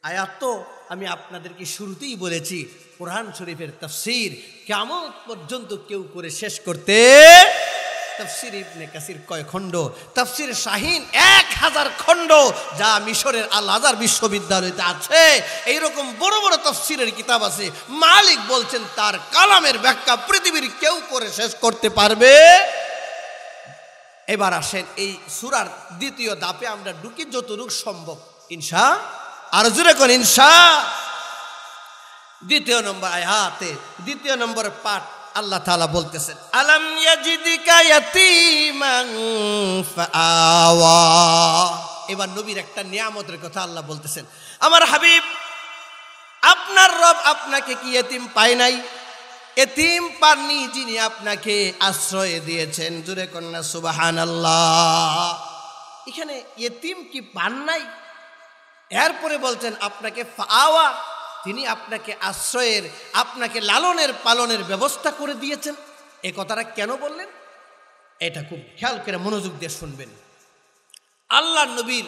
আয়াত তো আমি আপনাদেরকে শুরুতেই বলেছি, কোরআন শরীফের তাফসীর কিয়ামত পর্যন্ত কেউ করে শেষ করতে। তাফসীর ইবনে কাসির কয় খণ্ড? তাফসীর শাহিন 1000 খণ্ড, যা মিশরের আল আজহার বিশ্ববিদ্যালয়তে আছে। এইরকম বড় বড় তাফসীরের কিতাব আছে। মালিক বলছেন তার কালামের ব্যাখ্যা পৃথিবীর কেউ করে শেষ করতে পারবে। এবার আসেন এই সূরার দ্বিতীয় ধাপে আমরা ঢুকি যতটুকু সম্ভব ইনশাআল্লাহ। আর জোরে কোন ইনশাআল্লাহ। দ্বিতীয় নম্বর আয়াতে দ্বিতীয় নম্বর পাঠ আল্লাহ তাআলা বলতেছেন, আলাম ইয়াজিদিকা ইয়াতীমান ফাআওয়া। এবার নবীর একটা নিয়ামতের কথা আল্লাহ বলতেছেন, আমার হাবিব আপনার রব আপনাকে কি ইতিম পায় নাই? এতিম পাননি, যিনি আপনাকে আশ্রয় দিয়েছেন। জোরে কন্যা সুবহানাল্লাহ। এখানে এতিম কি পান নাই? এরপরে বলছেন আপনাকে ফাআওয়া, তিনি আপনাকে আশ্রয়ের, আপনাকে লালনের পালনের ব্যবস্থা করে দিয়েছেন। এই কথাটা কেন বললেন এটা খুব খেয়াল করে মনোযোগ দিয়ে শুনবেন। আল্লাহ নবীর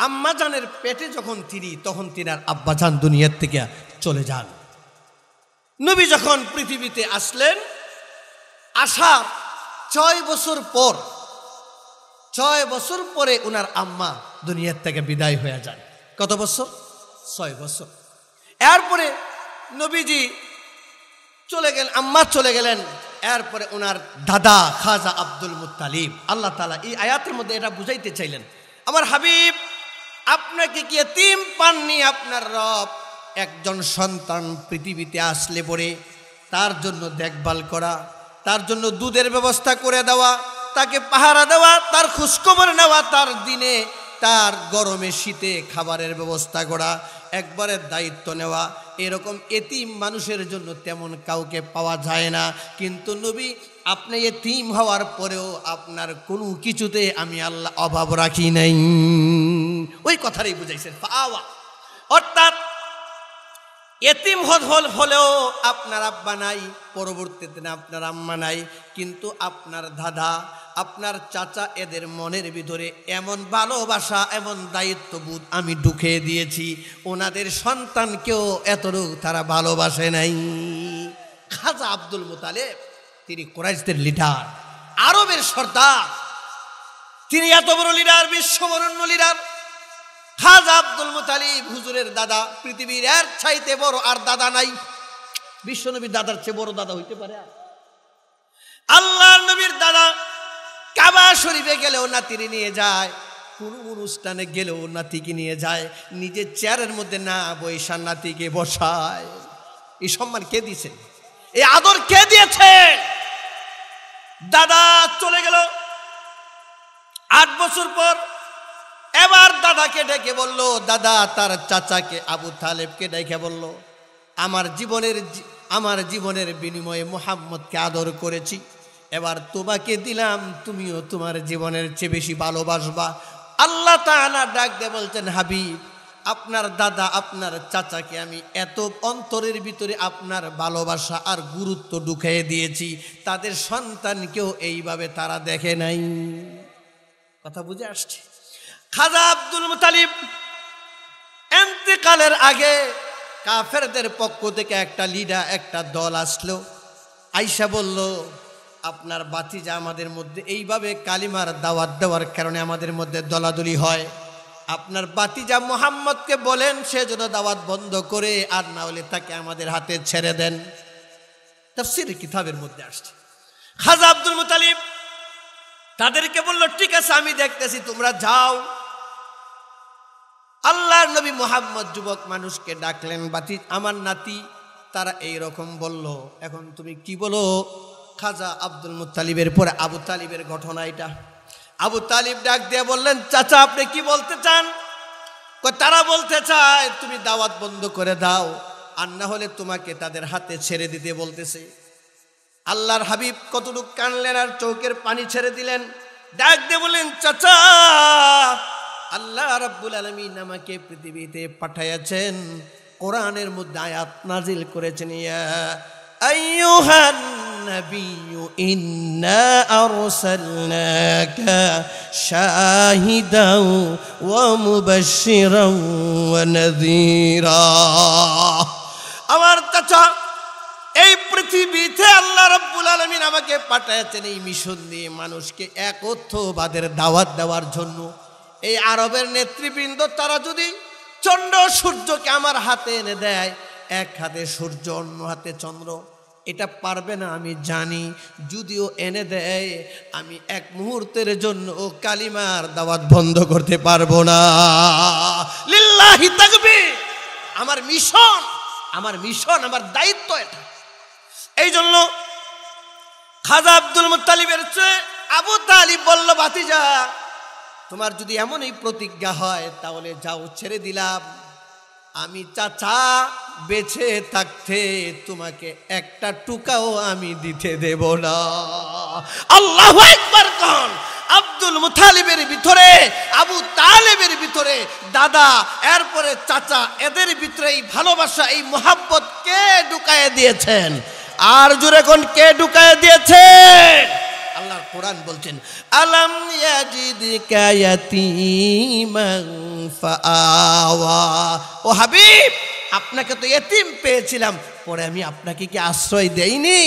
আম্মাজানের পেটে যখন তখন তিনার আব্বাজান দুনিয়ার থেকে চলে যান। নবী যখন পৃথিবীতে আসলেন, আসার 6 বছর পর 6 বছর পরে ওনার আম্মা দুনিয়ার থেকে বিদায় হয়ে যান। কত বছর? 6 বছর। এরপরে নবীজি চলে গেলেন, আম্মা চলে গেলেন। এরপরে ওনার দাদা খাজা আব্দুল মুত্তালিব, আল্লাহ তাআলা এই আয়াতের মধ্যে এটা বুঝাইতে চাইলেন, আমার হাবিব আপনাকে কি এতিম পাননি? আপনার রব একজন সন্তান পৃথিবীতে আসলে পরে তার জন্য দেখভাল করা, তার জন্য দুধের ব্যবস্থা করে দেওয়া, তাকে পাহারা দেওয়া, তার খোঁজখবর নেওয়া, তার দিনে তার গরমে শীতে খাবারের ব্যবস্থা করা, একবারে দায়িত্ব নেওয়া। এরকম এতিম মানুষের জন্য তেমন কাউকে পাওয়া যায় না। কিন্তু নবী আপনি এতিম হওয়ার পরেও আপনার কোনো কিছুতে আমি আল্লাহ অভাব রাখি নাই। ওই কথাটাই বুঝাইছেন ফাআওয়া। অর্থাৎ এতিম হলেও আপনার আব্বা নাই, পরবর্তীতে আপনার আম্মা নাই, কিন্তু আপনার দাদা, আপনার চাচা, এদের মনের ভিতরে এমন ভালোবাসা, এমন দায়িত্ববোধ আমি ঢুকিয়ে দিয়েছি, ওনাদের সন্তানকেও এতটুকু তারা ভালোবাসে নাই। খাজা আব্দুল মুতালিব তিনি কুরাইশদের লিডার, আরবের সর্দার, তিনি এত বড় লিডার, বিশ্ববরণ্য লিডার। খাজা আব্দুল মুতালিব হুজুরের দাদা, পৃথিবীর এর চাইতে বড় আর দাদা নাই। বিশ্বনবীর দাদার চেয়ে বড় দাদা হইতে পারে? আল্লাহর নবীর দাদা কাবা শরীফে গেলেও নাতিরে নিয়ে যায়, কোনো অনুষ্ঠানে গেলেও নাতিকে নিয়ে যায়, নিজের চেয়ারের মধ্যে না বৈশা নাতিকে বসায়। এই সম্মান কে দিয়েছে? এই আদর কে দিয়েছে? দাদা চলে গেল। 8 বছর পর এবার দাদাকে ডেকে বলল, দাদা তার চাচাকে আবু তালেবকে ডেকে বলল, আমার জীবনের বিনিময়ে মুহাম্মদকে আদর করেছি, এবার তোমাকে দিলাম, তুমিও তোমার জীবনের চেয়ে বেশি ভালোবাসবা। আল্লাহ তাআলা ডাক দিয়ে বলছেন, হাবিব আপনার দাদা আপনার চাচাকে আমি এত অন্তরের ভিতরে আপনার ভালোবাসা আর গুরুত্ব ঢুকিয়ে দিয়েছি, তাদের সন্তানকেও এইভাবে তারা দেখে নাই। কথা বুঝে আসছে? খাজা আব্দুল মুতালিব ইন্তেকালের আগে কাফেরদের পক্ষ থেকে একটা লিডার, একটা দল আসলো, আইসা বলল, আপনার বাতিজা আমাদের মধ্যে এইভাবে কালিমার দাওয়াত দেওয়ার কারণে আমাদের মধ্যে দলাদলি হয়, আপনার বাতিজা মুহাম্মদকে বলেন সে যেন দাওয়াত বন্ধ করে, আর না হলে তাকে আমাদের হাতে ছেড়ে দেন। তাফসীরের কিতাবের মধ্যে আসছে। খাজা আব্দুল মুতালিব তাদেরকে বলল, ঠিক আছে আমি দেখতেছি, তোমরা যাও। আল্লাহর নবী মুহাম্মদ যুবক মানুষকে ডাকলেন, আমার নাতি তারা এই রকম বলল, এখন তুমি কি বলো? খাজা আব্দুল মুত্তালিবের পরে আবু তালিবের ঘটনা এটা। আবু তালিব ডাক দিয়ে বললেন, চাচা আপনি কি বলতে চান? তারা বলতে চায় তুমি দাওয়াত বন্ধ করে দাও, আর না হলে তোমাকে তাদের হাতে ছেড়ে দিতে বলতেছে। আল্লাহর হাবিব কতটুকু কানলেন আর চোখের পানি ছেড়ে দিলেন। ডাক দিয়ে বললেন, চাচা আল্লাহ রাব্বুল আলামিন আমাকে পৃথিবীতে পাঠাইয়াছেন, কোরআনের মধ্যে আয়াত নাজিল করেছেন, ইয়া আইয়ুহান নাবিয়্যু ইন্না আরসালনাকা শাহিদাও ওয়া মুবাশশিরাও ওয়া নাযীরা। আমার চাচা এই পৃথিবীতে আল্লাহ রাব্বুল আলামিন আমাকে পাঠাইছেন এই মিশন দিয়ে মানুষকে একত্ববাদের দাওয়াত দেওয়ার জন্য। এই আরবের নেতৃবৃন্দ তারা যদি চন্দ্র সূর্যকে আমার হাতে এনে দেয়, এক হাতে সূর্য অন্য হাতে চন্দ্র, এটা পারবে না আমি জানি, যদিও এনে দেয় আমি এক মুহূর্তের জন্য কালিমার দাওয়াত বন্ধ করতে পারবো না। লিল্লাহি তাকবীর। আমার মিশন আমার দায়িত্ব এটা। এই জন্য খাজা আব্দুল মুত্তালিবের চেয়ে আবু তালিব বলল, ভাতিজা তোমার যদি এমনই প্রতিজ্ঞা হয় তাহলে যাও, ছেড়ে দিলাম। আমি চাচা বেঁচে থাকতে তোমাকে একটা টুকাও আমি দিতে দেব না। আল্লাহু আকবার কোন। আব্দুল মুত্তালিবের ভিতরে, আবু তালেবের ভিতরে, দাদা এরপরে চাচা, এদের ভিতরে এই ভালোবাসা, এই মুহাব্বত কে ঢুকায় দিয়েছেন? আর জোরে কোন কে ঢুকায় দিয়েছেন? আল্লাহর কোরআন বলছেন, আলাম ইয়াজিদকা ইয়াতীমান ফাআওয়া। ও হাবিব আপনাকে তো ইতিম পেয়েছিলাম, পরে আমি আপনাকে কি আশ্রয় দেইনি?